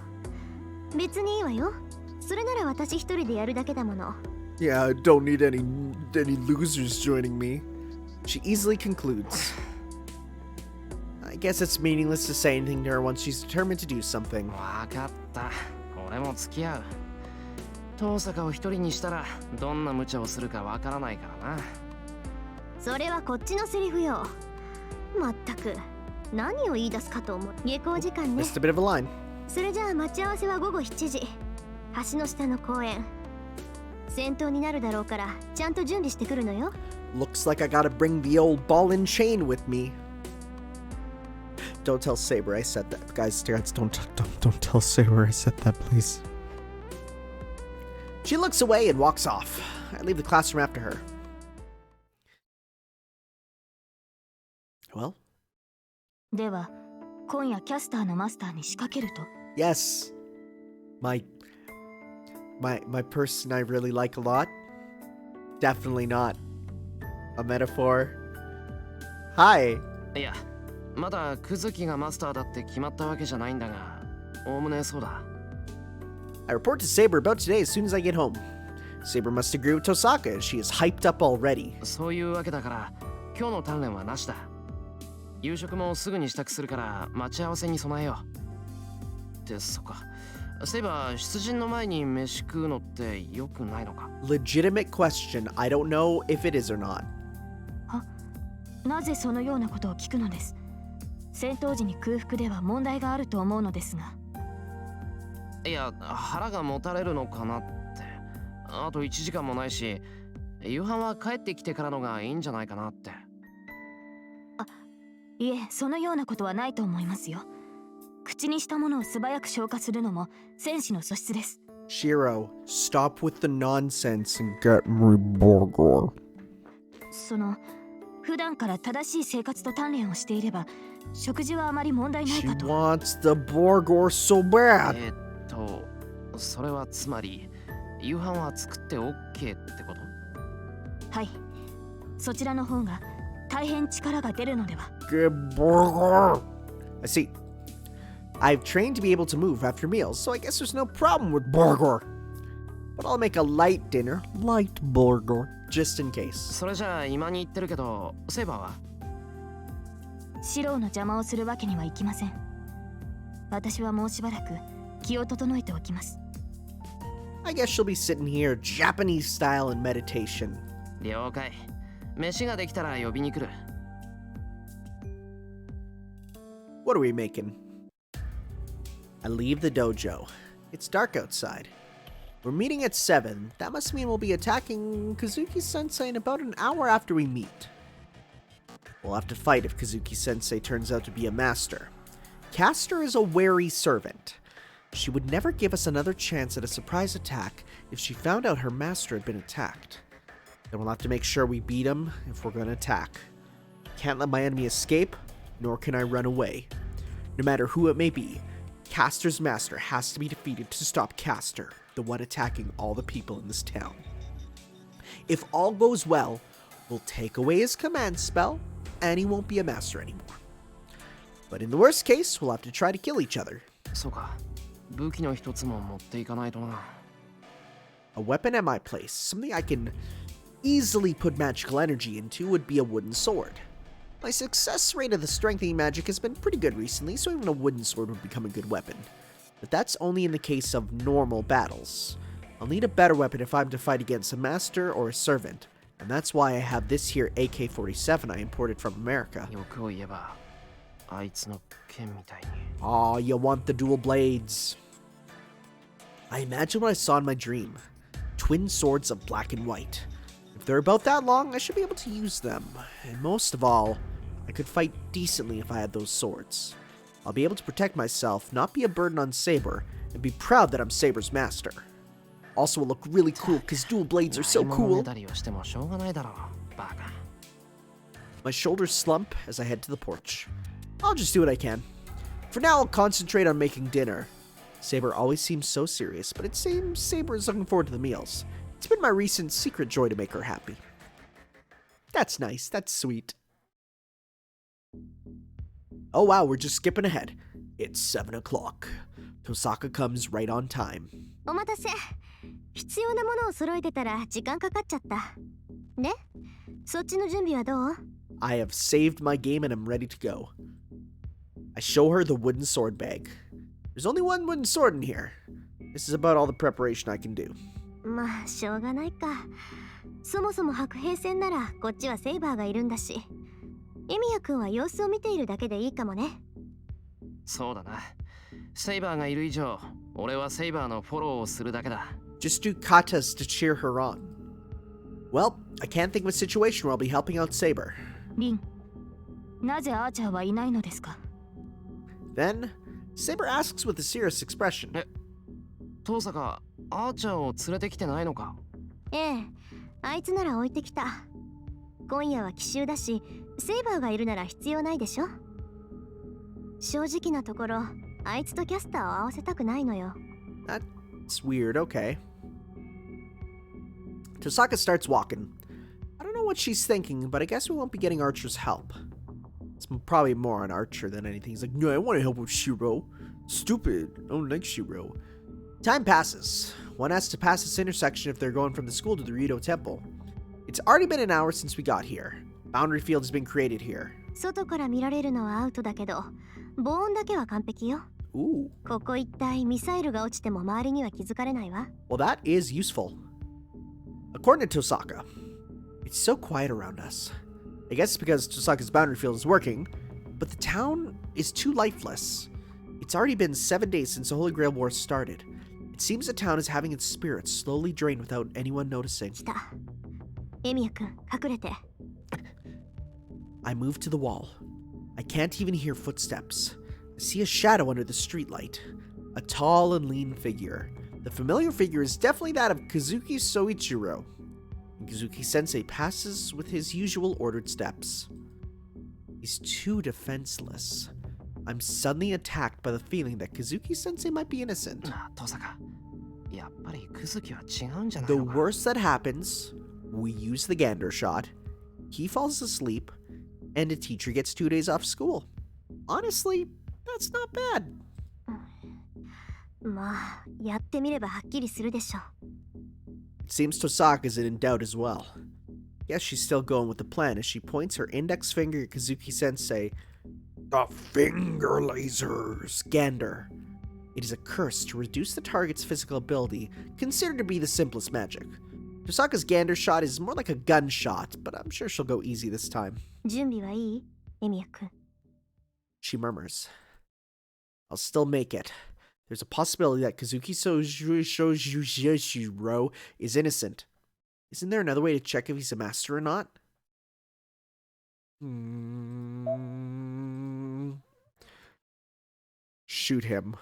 別にいいわよ。それなら私一人でやるだけだもの。Yeah, I don't need any losers joining me. She easily concludes. I guess it's meaningless to say anything to her once she's determined to do something. わかった。俺も付き合う。遠坂を一人にしたらどんな無茶をするかわからないからな。それはこっちのセリフよ。まったく何を言い出すかと思う。下校時間ね。Missed a bit of a line. それじゃあ待ち合わせは午後7時。橋の下の公園。戦闘になるだろうからちゃんと準備してくるのよ。Looks like I gotta bring the old ball and chain with me. Don't tell Saber I said that. Guys, don't tell Saber I said that, please. She looks away and walks off. I leave the classroom after her. Well? では、今夜キャスターのマスターに仕掛けると。 Yes. My person I really like a lot. Definitely not a metaphor. Hi. いや、まだクズキがマスターだって決まったわけじゃないんだが、おおむねそうだ。I report to Saber about today as soon as I get home. Saber must agree with Tosaka. She is hyped up already. そういうわけだから、今日の鍛錬はなしだ。夕食もすぐに支度するから待ち合わせに備えよう。ってそっか。そういえば出陣の前に飯食うのって良くないのか？ Legitimate question. I don't know if it is or not. なぜそのようなことを聞くのです。戦闘時に空腹では問題があると思うのですが。いや、腹がもたれるのかなって。あと1時間もないし、夕飯は帰ってきてからのがいいんじゃないかなって。いえ、そのようなことはないと思いますよ。口にしたものを素早く消化するのも戦士の素質です。Shiro, stop with the nonsense and get me burger. 普段から正しい生活と鍛錬をしていれば、食事はあまり問題ない She かと。wants the burger so bad. それはつまり、夕飯は作って OK ってこと？はい。そちらの方が大変力が出るのでは。 Good burger. I see. I've trained to be able to move after meals, so I guess there's no problem with burger. But I'll make a light dinner. Light burger. Just in case. それじゃあ今に言ってるけど、セイバーは？シローの邪魔をするわけにはいきません。私はもうしばらく気を整えておきます。I guess she'll be sitting here Japanese style in meditation. 了解。飯ができたら呼びに来る。What are we making? I leave the dojo. It's dark outside. We're meeting at 7. That must mean we'll be attacking Kazuki-sensei in about an hour after we meet. We'll have to fight if Kazuki-sensei turns out to be a master. Castor is a wary servant. She would never give us another chance at a surprise attack if she found out her master had been attacked. Then we'll have to make sure we beat him if we're going to attack. Can't let my enemy escape, nor can I run away. No matter who it may be, Castor's master has to be defeated to stop Castor, the one attacking all the people in this town. If all goes well, we'll take away his command spell, and he won't be a master anymore. But in the worst case, we'll have to try to kill each other. そうか。武器の一つも持っていかないとな。A weapon at my place, something I can easily put magical energy into, would be a wooden sword. My success rate of the strengthening magic has been pretty good recently, so even a wooden sword would become a good weapon. But that's only in the case of normal battles. I'll need a better weapon if I'm to fight against a master or a servant, and that's why I have this here AK-47 I imported from America. 欲を言えば、あいつの剣みたいに。Aw, you want the dual blades. I imagine what I saw in my dream. Twin swords of black and white. If they're about that long, I should be able to use them. And most of all, I could fight decently if I had those swords. I'll be able to protect myself, not be a burden on Saber, and be proud that I'm Saber's master. Also, it'll look really cool because dual blades are so cool. My shoulders slump as I head to the porch. I'll just do what I can. For now, I'll concentrate on making dinner. Saber always seems so serious, but it seems Saber is looking forward to the meals. It's been my recent secret joy to make her happy. That's nice. That's sweet. Oh wow, we're just skipping ahead. It's 7 o'clock. Tosaka comes right on time. お待たせ。必要なものを揃えてたら時間かかっちゃった。で、そっちの準備はどう？ I have saved my game and I'm ready to go. I show her the wooden sword bag. There's only one wooden sword in here. This is about all the preparation I can do. まあ、しょうがないか。そもそも白兵戦ならこっちはセイバーがいるんだし。エミヤ君は様子を見ているだけでいいかもね。そうだな。セイバーがいる以上、俺はセイバーのフォローをするだけだ。Just do katas to cheer her on. Well, I can't think of a situation where I'll be helping out Saber. リン、なぜアーチャーはいないのですか？ Then, Saber asks with a serious expression. 父さがアーチャーを連れてきてないのか？ええ、あいつなら置いてきた。今夜は奇襲だし、セイバーがいるなら必要ないでしょ。正直なところ、あいつとキャスターを合わせたくないのよ。That's weird, okay. Tosaka starts walking. I don't know what she's thinking, but I guess we won't be getting Archer's help. It's probably more on Archer than anything. He's like, no, I want to help with Shiro. Stupid. I don't like Shiro. Time passes. One has to pass this intersection if they're going from the school to the Rito Temple. It's already been an hour since we got here. Boundary field has been created here. 外から見られるのはアウトだけど、防音だけは完璧よ。Ooh. ここ一帯ミサイルが落ちても周りには気づかれないわ。Well, that is useful. According to Tosaka, it's so quiet around us. I guess it's because Tosaka's boundary field is working, but the town is too lifeless. It's already been 7 days since the Holy Grail War started. It seems the town is having its spirits slowly drain without anyone noticing. 来た。エミヤ君、隠れて。I move to the wall. I can't even hear footsteps. I see a shadow under the streetlight. A tall and lean figure. The familiar figure is definitely that of Kazuki Soichiro. Kazuki-sensei passes with his usual ordered steps. He's too defenseless. I'm suddenly attacked by the feeling that Kazuki-sensei might be innocent. 父さか。いや、ぱりクズキは違うんじゃない The のか worst that happens, we use the gander shot, he falls asleep, and a teacher gets 2 days off school. Honestly, that's not bad. まあやってみればはっきりするでしょ。 It seems Tosaka's in doubt as well. Yes, she's still going with the plan as she points her index finger at Kazuki-sensei. The finger lasers, Gander. It is a curse to reduce the target's physical ability, considered to be the simplest magic. Tosaka's Gander shot is more like a gunshot, but I'm sure she'll go easy this time. 準備はいい？エミヤくん。 She murmurs. I'll still make it. There's a possibility that Kazuki Shojuro is innocent. Isn't there another way to check if he's a master or not? Shoot him.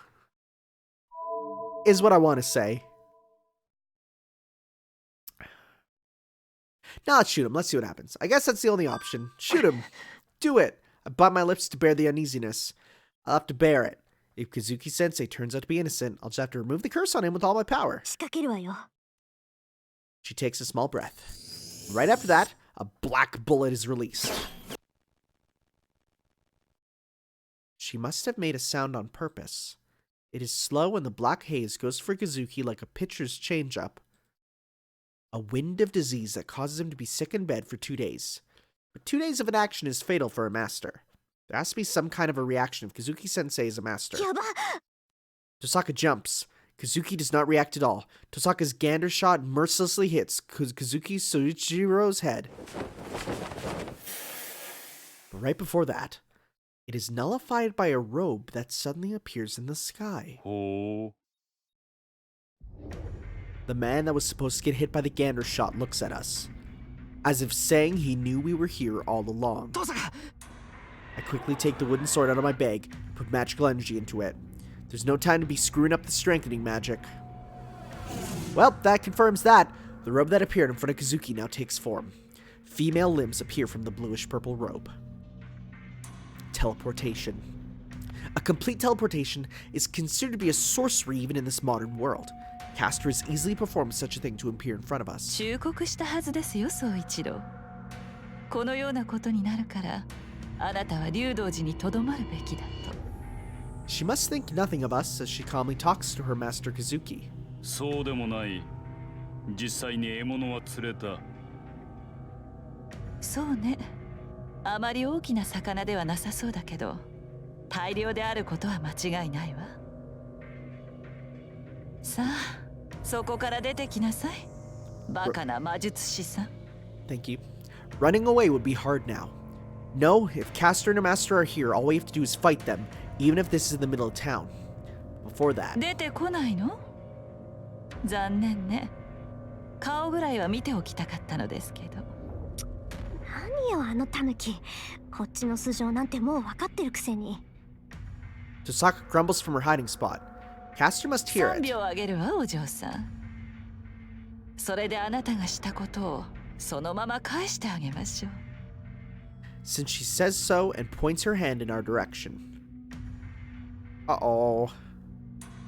Is what I want to say. Now let's shoot him. Let's see what happens. I guess that's the only option. Shoot him. Do it. I bite my lips to bear the uneasiness. I'll have to bear it. If Kazuki-sensei turns out to be innocent, I'll just have to remove the curse on him with all my power. 仕掛けるわよ。 She takes a small breath. Right after that, a black bullet is released. She must have made a sound on purpose. It is slow and the black haze goes for Kazuki like a pitcher's changeup. A wind of disease that causes him to be sick in bed for 2 days. But 2 days of inaction is fatal for a master. There has to be some kind of a reaction if Kazuki-sensei is a master. やば。 Tosaka jumps. Kazuki does not react at all. Tosaka's gander shot mercilessly hits Kazuki Soichiro's head. But right before that, it is nullified by a robe that suddenly appears in the sky. Oh. The man that was supposed to get hit by the gander shot looks at us, as if saying he knew we were here all along. I quickly take the wooden sword out of my bag and put magical energy into it. There's no time to be screwing up the strengthening magic. Well, that confirms that. The robe that appeared in front of Kazuki now takes form. Female limbs appear from the bluish-purple robe. Teleportation. A complete teleportation is considered to be a sorcery even in this modern world. Caster has easily performed such a thing to appear in front of us. 忠告したはずですよ、宗一郎。このようなことになるから、あなたは竜道寺にとどまるべきだと。She must think nothing of us as she calmly talks to her master Kazuki. そうでもない。実際に獲物は釣れた。そうね。あまり大きな魚ではなさそうだけど、大量であることは間違いないわ。さあ、そこから出てきなさい。バカな魔術師さん。Thank you. Running away would be hard now. No, if Caster and her master are here, all we have to do is fight them, even if this is in the middle of town. Before that, 出てこないの？残念ね。顔ぐらいは見ておきたかったのですけど。何よあのタヌキ。こっちの素性なんてもう分かってるくせに。 Tosaka grumbles from her hiding spot. Caster must hear 3 it. 秒あげるわ、お嬢さん。それであなたがしたことをそのまま返してあげましょう。Since she says so and points her hand in our direction. Uh-oh.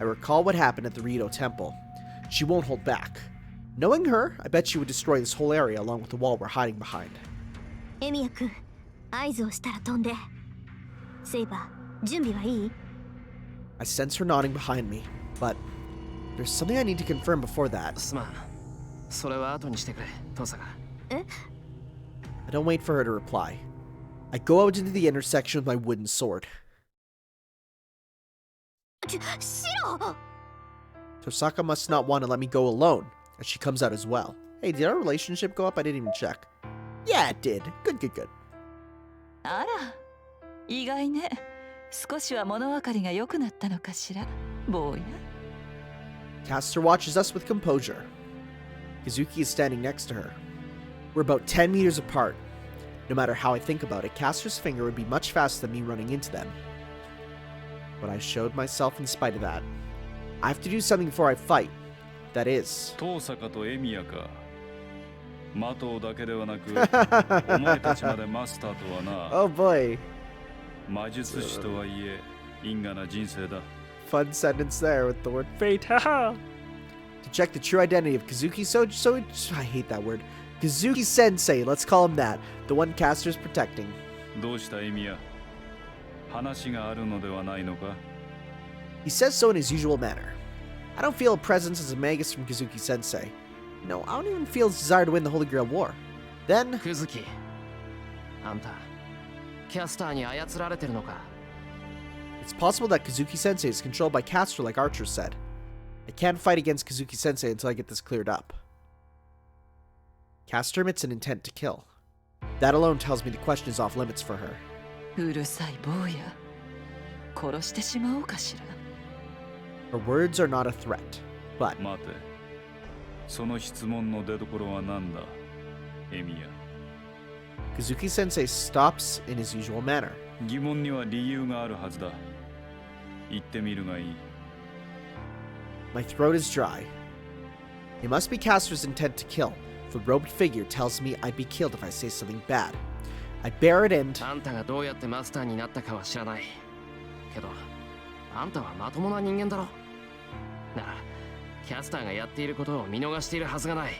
I recall what happened at the Rito Temple. She won't hold back. Knowing her, I bet she would destroy this whole area along with the wall we're hiding behind. エミヤくん、合図をしたら飛んで。セイバー、準備はいい？ I sense her nodding behind me, but there's something I need to confirm before that. すまん。それは後にしてくれ、トサカ。え？ I don't wait for her to reply. I go out into the intersection with my wooden sword. シロ！ Tosaka must not want to let me go alone, as she comes out as well. Hey, did our relationship go up? I didn't even check. Yeah, it did. Good, good, good. あら、意外ね。少しは物分かりが良くなったのかしら、坊や。Caster watches us with composure. Kazuki is standing next to her. We're about 10 meters apart. No matter how I think about it, Caster's finger would be much faster than me running into them. But I showed myself in spite of that. I have to do something before I fight. That is... 遠坂とエミヤか。マトだけではなく、お前たちまでマスターとはな。Oh boy. 魔術師とはいえ、因果な人生だ。Fun sentence there with the word fate. Haha. To check the true identity of Kazuki I hate that word. Kazuki Sensei, let's call him that. The one Caster's protecting. どうしたエミヤ？話があるのではないのか？ He says so in his usual manner. I don't feel a presence as a magus from Kazuki Sensei. No, I don't even feel his desire to win the Holy Grail War. Then... クズキ、あんた、キャスターに操られてるのか？ It's possible that Kazuki Sensei is controlled by Caster like Archer said. I can't fight against Kazuki Sensei until I get this cleared up. Caster admits an intent to kill. That alone tells me the question is off limits for her. うるさい坊や。殺してしまおうかしら。Her words are not a threat, but 待て。その質問の出所は何だ、エミヤ？ Kazuki Sensei stops in his usual manner. 疑問には理由があるはずだ。言ってみるがいい。My throat is dry. It must be Caster's intent to kill. The robed figure tells me I'd be killed if I say something bad. I bear it and... あんたがどうやってマスターになったかは知らない。けど、あんたはまともな人間だろ。なら、キャスターがやっていることを見逃しているはずがない。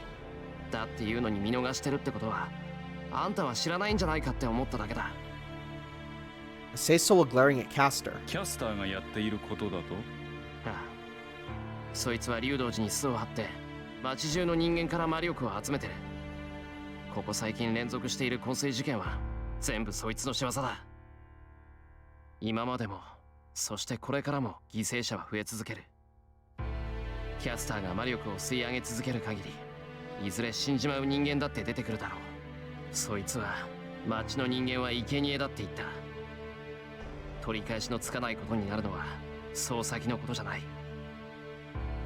だっていうのに見逃してるってことは、あんたは知らないんじゃないかって思っただけだ。I say so while glaring at Caster. キャスターがやっていることだと？ああ、そいつは竜道寺に巣を張って、町中の人間から魔力を集めてる。ここ最近連続している昏睡事件は、全部そいつの仕業だ。今までも、そしてこれからも犠牲者は増え続ける。キャスターが魔力を吸い上げ続ける限り、いずれ死んじまう人間だって出てくるだろう。そいつは、町の人間は生贄だって言った。取り返しのつかないことになるのは、そう先のことじゃない。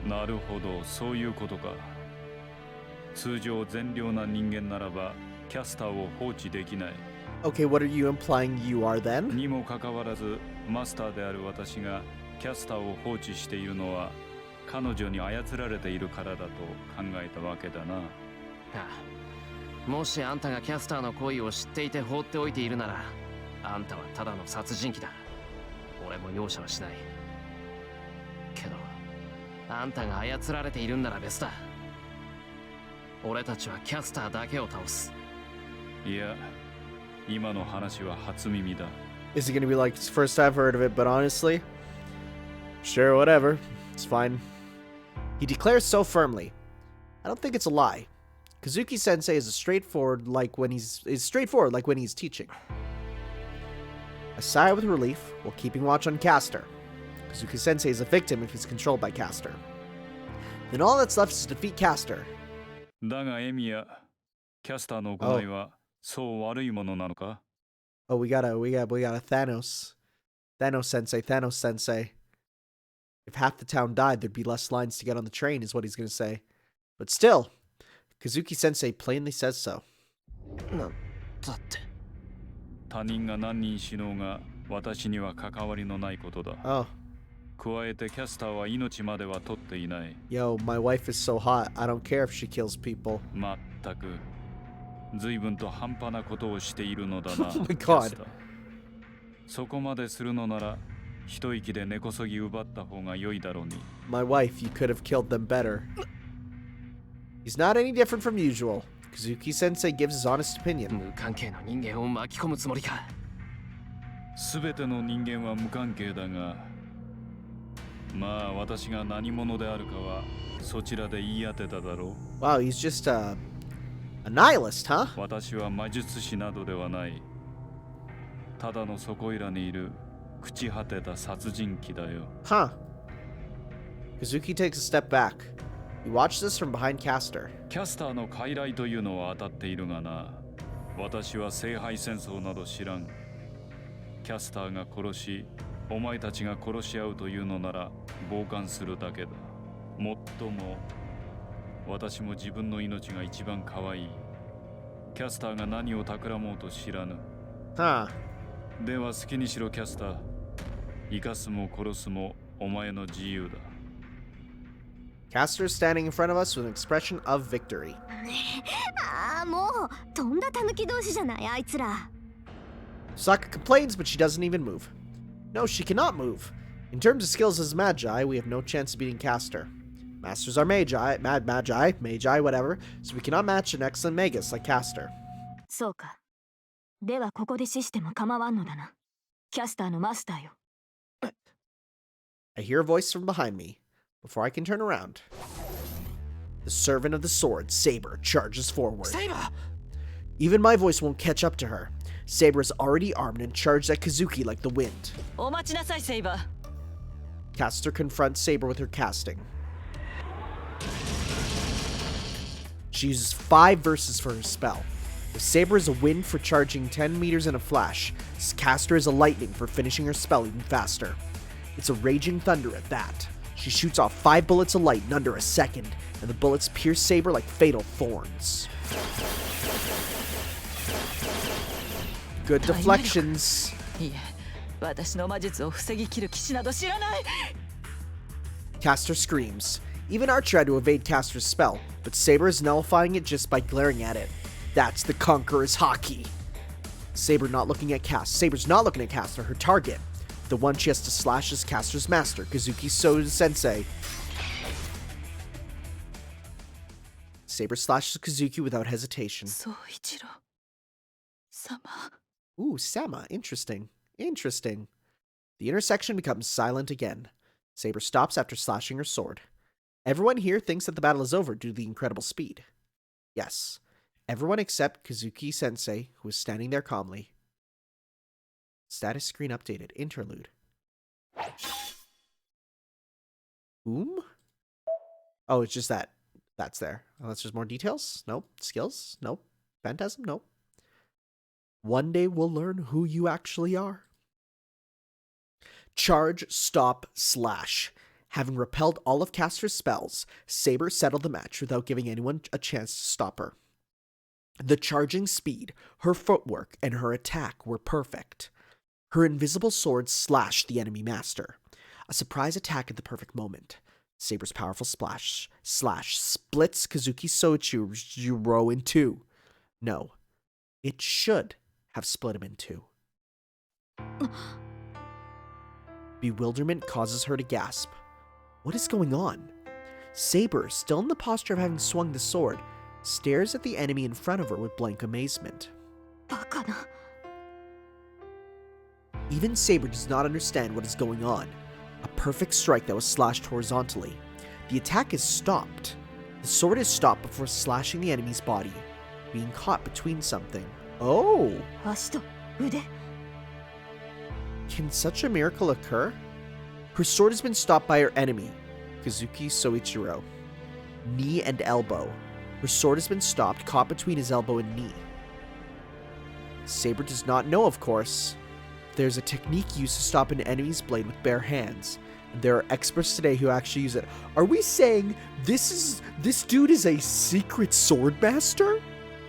なるほど、そういうことか。通常善良な人間ならばキャスターを放置できない。Okay, what are you implying you are then? にもかかわらず、マスターである私がキャスターを放置しているのは彼女に操られているからだと考えたわけだな。ああ、もしあんたがキャスターの行為を知っていて放っておいているなら、あんたはただの殺人鬼だ。俺も容赦はしない。けど、あんたが操られているんなら別だ。俺たちはキャスターだけを倒す。いや、今の話は初耳だ。Is it gonna be like it's the first I've heard of it, but honestly? Sure, whatever. It's fine. He declares so firmly. I don't think it's a lie. Kazuki Sensei is straightforward like when he's teaching. I sigh with relief while keeping watch on Caster. Kazuki Sensei is a victim if he's controlled by Caster. Then all that's left is to defeat Caster. だがエミヤ、キャスターの行いはそう悪いものなのか？ Oh, we got a Thanos. Thanos Sensei. If half the town died, there'd be less lines to get on the train, is what he's gonna say. But still, Kazuki Sensei plainly says so. なんだって。他人が何人死のうが私には関わりのないことだ。Oh. 加えてキャスターは命までは取っていない。Yo, my wife is so hot. I don't care if she kills people. まったく、随分と半端なことをしているのだな。Oh my God. そこまでするのなら、一息で根こそぎ奪った方が良いだろうに。My wife, you could have killed them better. He's not any different from usual. Kazuki Sensei gives his honest opinion. 無関係の人間を巻き込むつもりか。すべての人間は無関係だが、まあ私が何者であるかはそちらで言い当てただろう。Wow, he's just a nihilist, huh? 私は魔術師などではない。ただのそこいらにいる朽ち果てた殺人鬼だよ。Huh. Kazuki takes a step back. He watches this from behind Caster. キャスターの傀儡というのは当たっているがな。私は聖杯戦争など知らん。キャスターが殺し、お前たちが殺し合うというのなら傍観するだけだ。もっとも、私も自分の命が一番可愛い。キャスターが何を企もうと知らぬ。Huh. では好きにしろキャスター。生かすも殺すもお前の自由だ。Caster is standing in front of us with an expression of victory. ああ、もうとんだ狸同士じゃないあいつら。Sokka complains, but she doesn't even move. No, she cannot move. In terms of skills as Magi, we have no chance of beating Caster. Masters are magi, magi, whatever, so we cannot match an excellent magus like Caster. そうか。ではここで死しても構わんのだな。キャスターのマスターよ。I hear a voice from behind me. Before I can turn around, the servant of the sword, Saber, charges forward. Saber! Even my voice won't catch up to her. Saber is already armed and charged at Kazuki like the wind. お待ちなさい、セイバー。 Caster confronts Saber with her casting. She uses 5 verses for her spell. If Saber is a wind for charging 10 meters in a flash, Caster is a lightning for finishing her spell even faster. It's a raging thunder at that. She shoots off 5 bullets of light in under a second, and the bullets pierce Saber like fatal thorns. Good deflections. いえ、私の魔術を防ぎきる騎士など知らない。 Caster screams. Even Art tried to evade Caster's spell, but Saber is nullifying it just by glaring at it. That's the Conqueror's Haki. Saber's not looking at Caster, her target. The one she has to slash is Caster's master, Kazuki Sensei. Saber slashes Kazuki without hesitation. 宗一郎様。 Ooh, Sama. Interesting. The intersection becomes silent again. Saber stops after slashing her sword. Everyone here thinks that the battle is over due to the incredible speed. Yes, everyone except Kazuki Sensei, who is standing there calmly. Status screen updated. Interlude. Oh, it's just that. That's there. Unless there's more details? Nope. Skills? Nope. Phantasm? Nope. One day we'll learn who you actually are. Charge, stop, slash. Having repelled all of Caster's spells, Saber settled the match without giving anyone a chance to stop her. The charging speed, her footwork, and her attack were perfect. Her invisible sword slashed the enemy master. A surprise attack at the perfect moment. Saber's powerful slash splits Kazuki Soichiro in 2. No, it should have split him in 2. Bewilderment causes her to gasp. What is going on? Saber, still in the posture of having swung the sword, stares at the enemy in front of her with blank amazement. バカな。 Even Saber does not understand what is going on. A perfect strike that was slashed horizontally. The attack is stopped. The sword is stopped before slashing the enemy's body, being caught between something. Oh! 足と腕。 Can such a miracle occur? Her sword has been stopped by her enemy, Kazuki Soichiro. Knee and elbow. Her sword has been stopped, caught between his elbow and knee. Saber does not know, of course. There's a technique used to stop an enemy's blade with bare hands. And there are experts today who actually use it. Are we saying this dude is a secret sword master?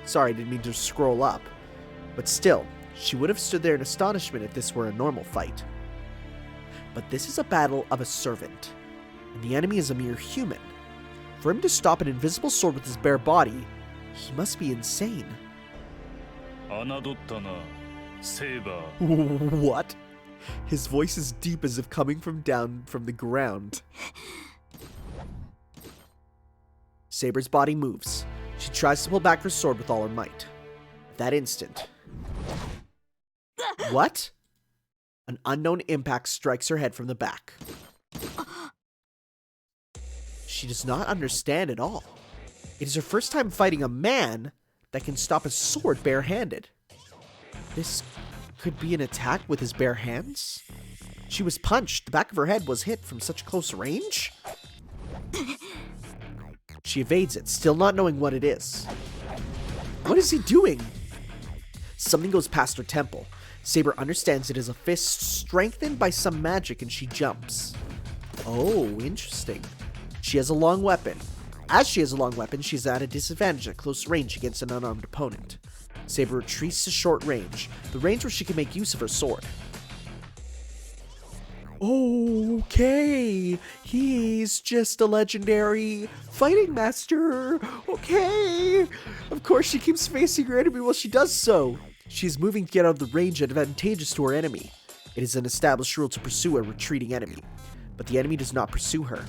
Sorry, I didn't mean to scroll up. But still, she would have stood there in astonishment if this were a normal fight. But this is a battle of a servant, and the enemy is a mere human. For him to stop an invisible sword with his bare body, he must be insane. 侮ったな、セイバー。 What? His voice is deep as if coming from down from the ground. Saber's body moves. She tries to pull back her sword with all her might. At that instant... What? An unknown impact strikes her head from the back. She does not understand at all. It is her first time fighting a man that can stop a sword barehanded. This could be an attack with his bare hands? She was punched. The back of her head was hit from such close range? She evades it, still not knowing what it is. What is he doing? Something goes past her temple. Saber understands it is a fist strengthened by some magic and she jumps. Oh, interesting. She has a long weapon. As she has a long weapon, she's at a disadvantage at close range against an unarmed opponent. Saber retreats to short range, the range where she can make use of her sword. Okay, he's just a legendary fighting master. Okay. Of course, she keeps facing her enemy while she does so. She is moving to get out of the range advantageous to her enemy. It is an established rule to pursue a retreating enemy, but the enemy does not pursue her.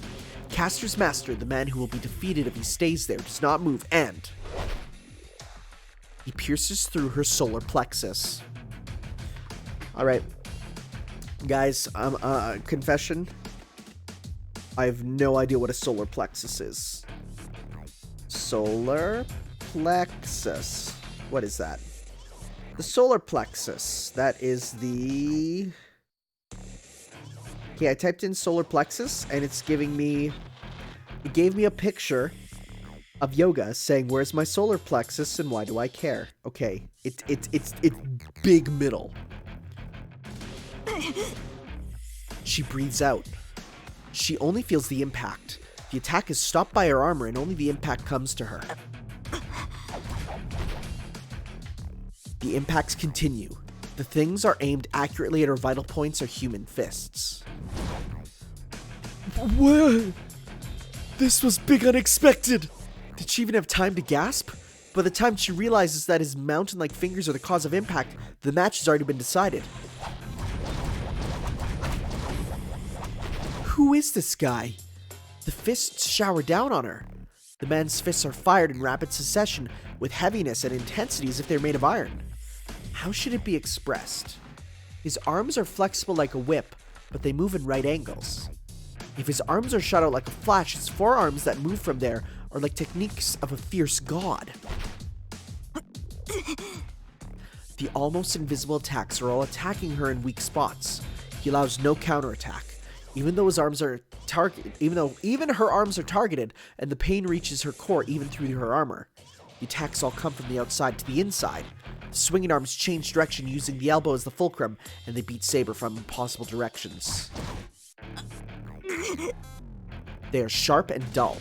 Caster's master, the man who will be defeated if he stays there, does not move, and he pierces through her solar plexus. Alright. Guys, confession. I have no idea what a solar plexus is. Solar plexus. What is that? The solar plexus. That is the... Okay, I typed in solar plexus, and it's giving me... It gave me a picture of yoga saying, where's my solar plexus and why do I care? Okay, it's big middle. She breathes out. She only feels the impact. The attack is stopped by her armor and only the impact comes to her. The impacts continue. The things are aimed accurately at her vital points or human fists. Whoa! This was big unexpected! Did she even have time to gasp? By the time she realizes that his mountain-like fingers are the cause of impact, the match has already been decided. Who is this guy? The fists shower down on her. The man's fists are fired in rapid succession with heaviness and intensity as if they're made of iron. How should it be expressed? His arms are flexible like a whip, but they move in right angles. If his arms are shot out like a flash, his forearms that move from there are like techniques of a fierce god. The almost invisible attacks are all attacking her in weak spots. He allows no counterattack. Even though her arms are targeted, and the pain reaches her core even through her armor. The attacks all come from the outside to the inside. The swinging arms change direction using the elbow as the fulcrum, and they beat Saber from impossible directions. They are sharp and dull.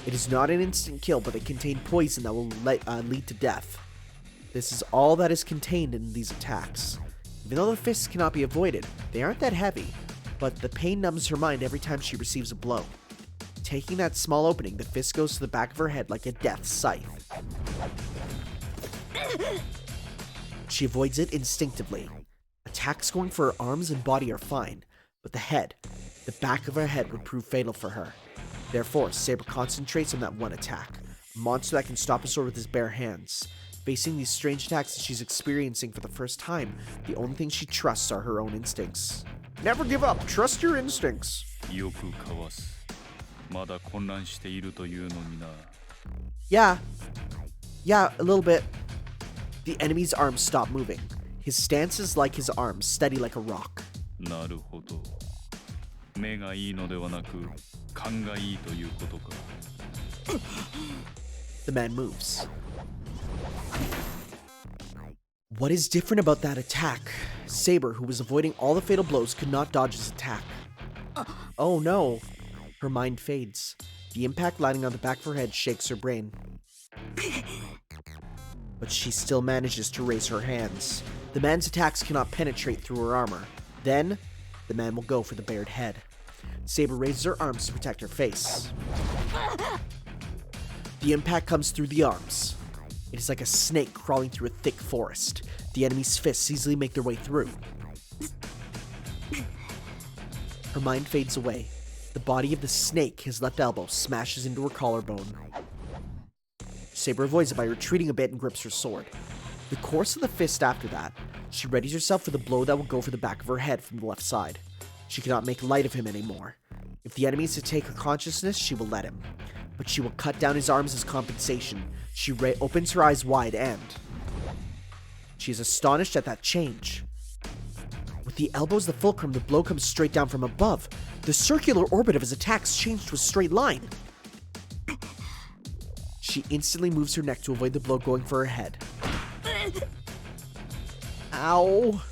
It is not an instant kill, but they contain poison that will lead to death. This is all that is contained in these attacks. Even though the fists cannot be avoided, they aren't that heavy, but the pain numbs her mind every time she receives a blow. Taking that small opening, the fist goes to the back of her head like a death scythe. She avoids it instinctively. Attacks going for her arms and body are fine, but the back of her head would prove fatal for her. Therefore, Saber concentrates on that one attack, a monster that can stop a sword with his bare hands. Facing these strange attacks that she's experiencing for the first time, the only thing she trusts are her own instincts. Never give up, trust your instincts. Yeah, a little bit. The enemy's arms stop moving. His stance is like his arms, steady like a rock. The man moves. What is different about that attack? Saber, who was avoiding all the fatal blows, could not dodge his attack. Oh no. Her mind fades. The impact landing on the back of her head shakes her brain. But she still manages to raise her hands. The man's attacks cannot penetrate through her armor. Then, the man will go for the bared head. Saber raises her arms to protect her face. The impact comes through the arms. It is like a snake crawling through a thick forest. The enemy's fists easily make their way through. Her mind fades away. The body of the snake, his left elbow, smashes into her collarbone. Saber avoids it by retreating a bit and grips her sword. The course of the fist after that, she readies herself for the blow that will go for the back of her head from the left side. She cannot make light of him anymore. If the enemy is to take her consciousness, she will let him. But she will cut down his arms as compensation. She opens her eyes wide and... she is astonished at that change. With the elbows the fulcrum, the blow comes straight down from above. The circular orbit of his attacks changed to a straight line. She instantly moves her neck to avoid the blow going for her head. Ow!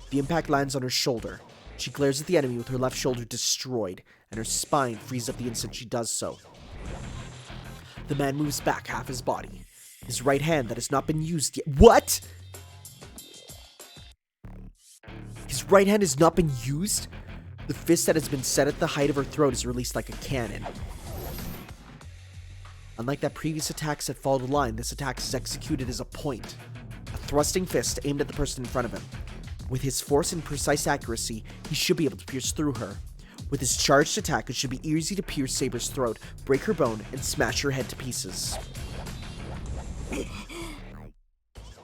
The impact lands on her shoulder. She glares at the enemy with her left shoulder destroyed, and her spine freezes up the instant she does so. The man moves back half his body. His right hand that has not been used yet. What? His right hand has not been used? The fist that has been set at the height of her throat is released like a cannon. Unlike that previous attacks that followed a line, this attack is executed as a point. A thrusting fist aimed at the person in front of him. With his force and precise accuracy, he should be able to pierce through her. With his charged attack, it should be easy to pierce Saber's throat, break her bone, and smash her head to pieces.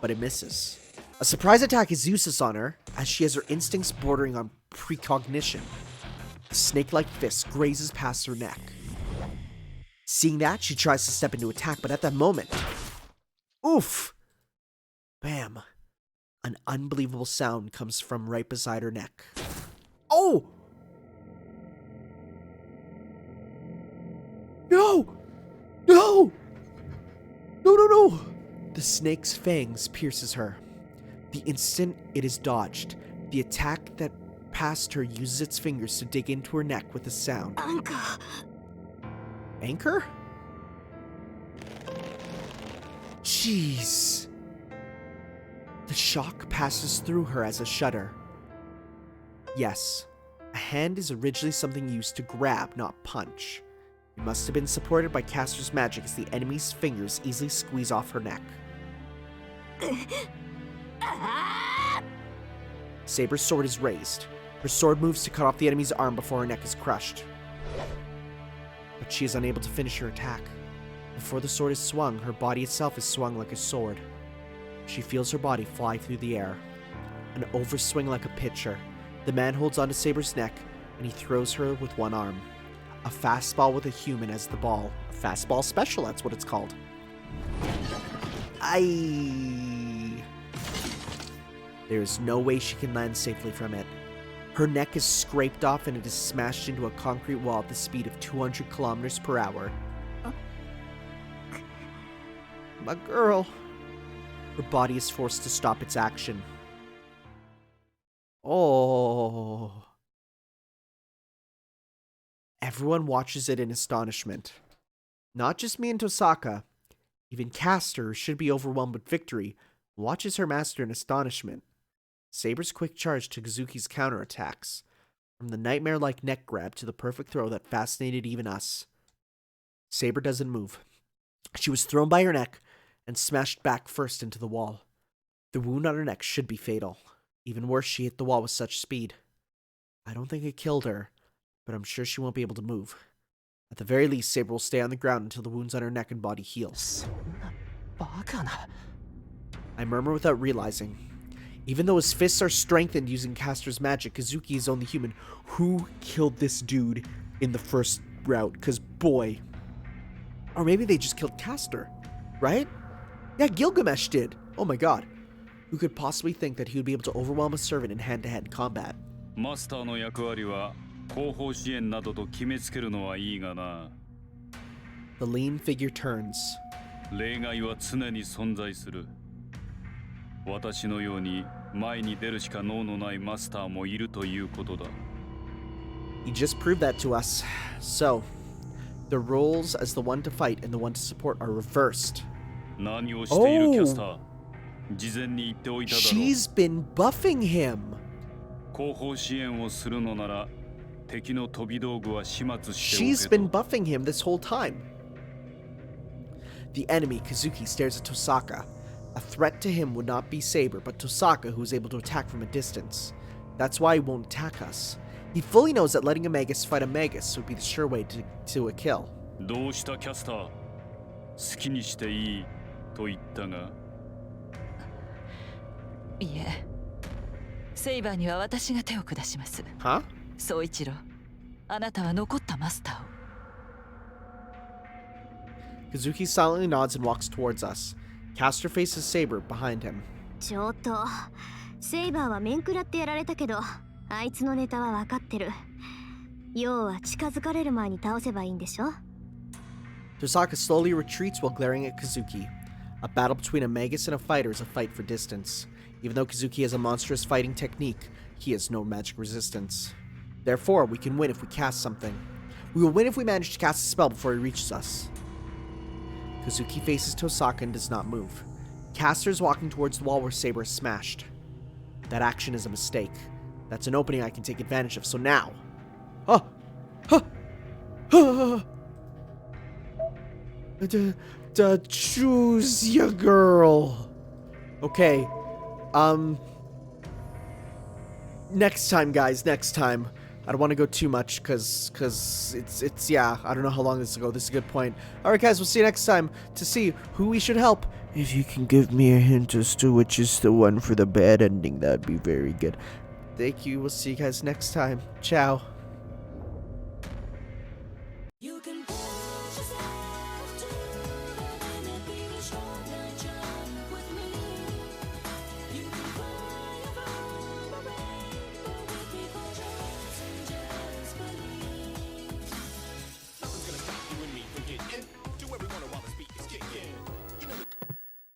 But it misses. A surprise attack is useless on her, as she has her instincts bordering on precognition. The snake-like fist grazes past her neck. Seeing that, she tries to step into attack, but at that moment... Oof! Bam! An unbelievable sound comes from right beside her neck. Oh! No! No! No, no, no! The snake's fangs pierces her. The instant it is dodged, the attack that passed her uses its fingers to dig into her neck with a sound. Anchor? Jeez. The shock passes through her as a shudder. Yes, a hand is originally something used to grab, not punch. It must have been supported by Caster's magic as the enemy's fingers easily squeeze off her neck. Saber's sword is raised. Her sword moves to cut off the enemy's arm before her neck is crushed. But she is unable to finish her attack. Before the sword is swung, her body itself is swung like a sword. She feels her body fly through the air. An overswing like a pitcher. The man holds onto Saber's neck, and he throws her with one arm. A fastball with a human as the ball. A fastball special, that's what it's called. Aye. There is no way she can land safely from it. Her neck is scraped off and it is smashed into a concrete wall at the speed of 200 kilometers per hour. My girl. Her body is forced to stop its action. Oh. Everyone watches it in astonishment. Not just me and Tosaka. Even Caster, who should be overwhelmed with victory, watches her master in astonishment. Saber's quick charge to Kazuki's counterattacks. From the nightmare-like neck grab to the perfect throw that fascinated even us. Saber doesn't move. She was thrown by her neck and smashed back first into the wall. The wound on her neck should be fatal. Even worse, she hit the wall with such speed. I don't think it killed her, but I'm sure she won't be able to move. At the very least, Saber will stay on the ground until the wounds on her neck and body heal. I murmur without realizing. Even though his fists are strengthened using Caster's magic, Kazuki is only human. Who killed this dude in the first route? Because boy. Or maybe they just killed Caster, right? Yeah, Gilgamesh did. Oh my god. Who could possibly think that he would be able to overwhelm a servant in hand-to-hand combat? マスターの役割は後方支援などと決めつけるのはいいがな。 The lean figure turns. 例外は常に存在する。私のように前に出るしか能のないマスターもいるということだ。 He just proved that to us. So, the roles as the one to fight and the one to support are reversed. 何をしているキャスター。事前に言っておいただろう。 She's been buffing him. 後方支援をするのなら敵の飛び道具は始末してお She's け been と。 buffing him this whole time. The enemy, Kazuki, stares at Tosaka. A threat to him would not be Saber, but Tosaka, who is able to attack from a distance. That's why he won't attack us. He fully knows that letting a Magus fight a Magus would be the sure way to a kill. どうしたキャスター。好きにしていいと言ったが。いえ、セイバーには私が手を下します。 Huh? 宗一郎、あなたは残ったマスターを。 Kazuki silently nods and walks towards us. Caster faces Saber behind him. ちょっとセイバーは面食らってやられたけど、あいつのネタは分かってる。要は近づかれる前に倒せばいいんでしょ。 Tosaka slowly retreats while glaring at Kazuki. A battle between a Magus and a fighter is a fight for distance. Even though Kazuki has a monstrous fighting technique, he has no magic resistance. Therefore, we can win if we cast something. We will win if we manage to cast a spell before he reaches us. Kazuki faces Tosaka and does not move. Caster is walking towards the wall where Saber is smashed. That action is a mistake. That's an opening I can take advantage of, so now... Huh! Huh! Huh! Choose your girl. Okay. Next time, guys, next time. I don't want to go too much because it's yeah, I don't know how long this will go. This is a good point. All right, guys, we'll see you next time to see who we should help. If you can give me a hint as to which is the one for the bad ending, that'd be very good. Thank you. We'll see you guys next time. Ciao.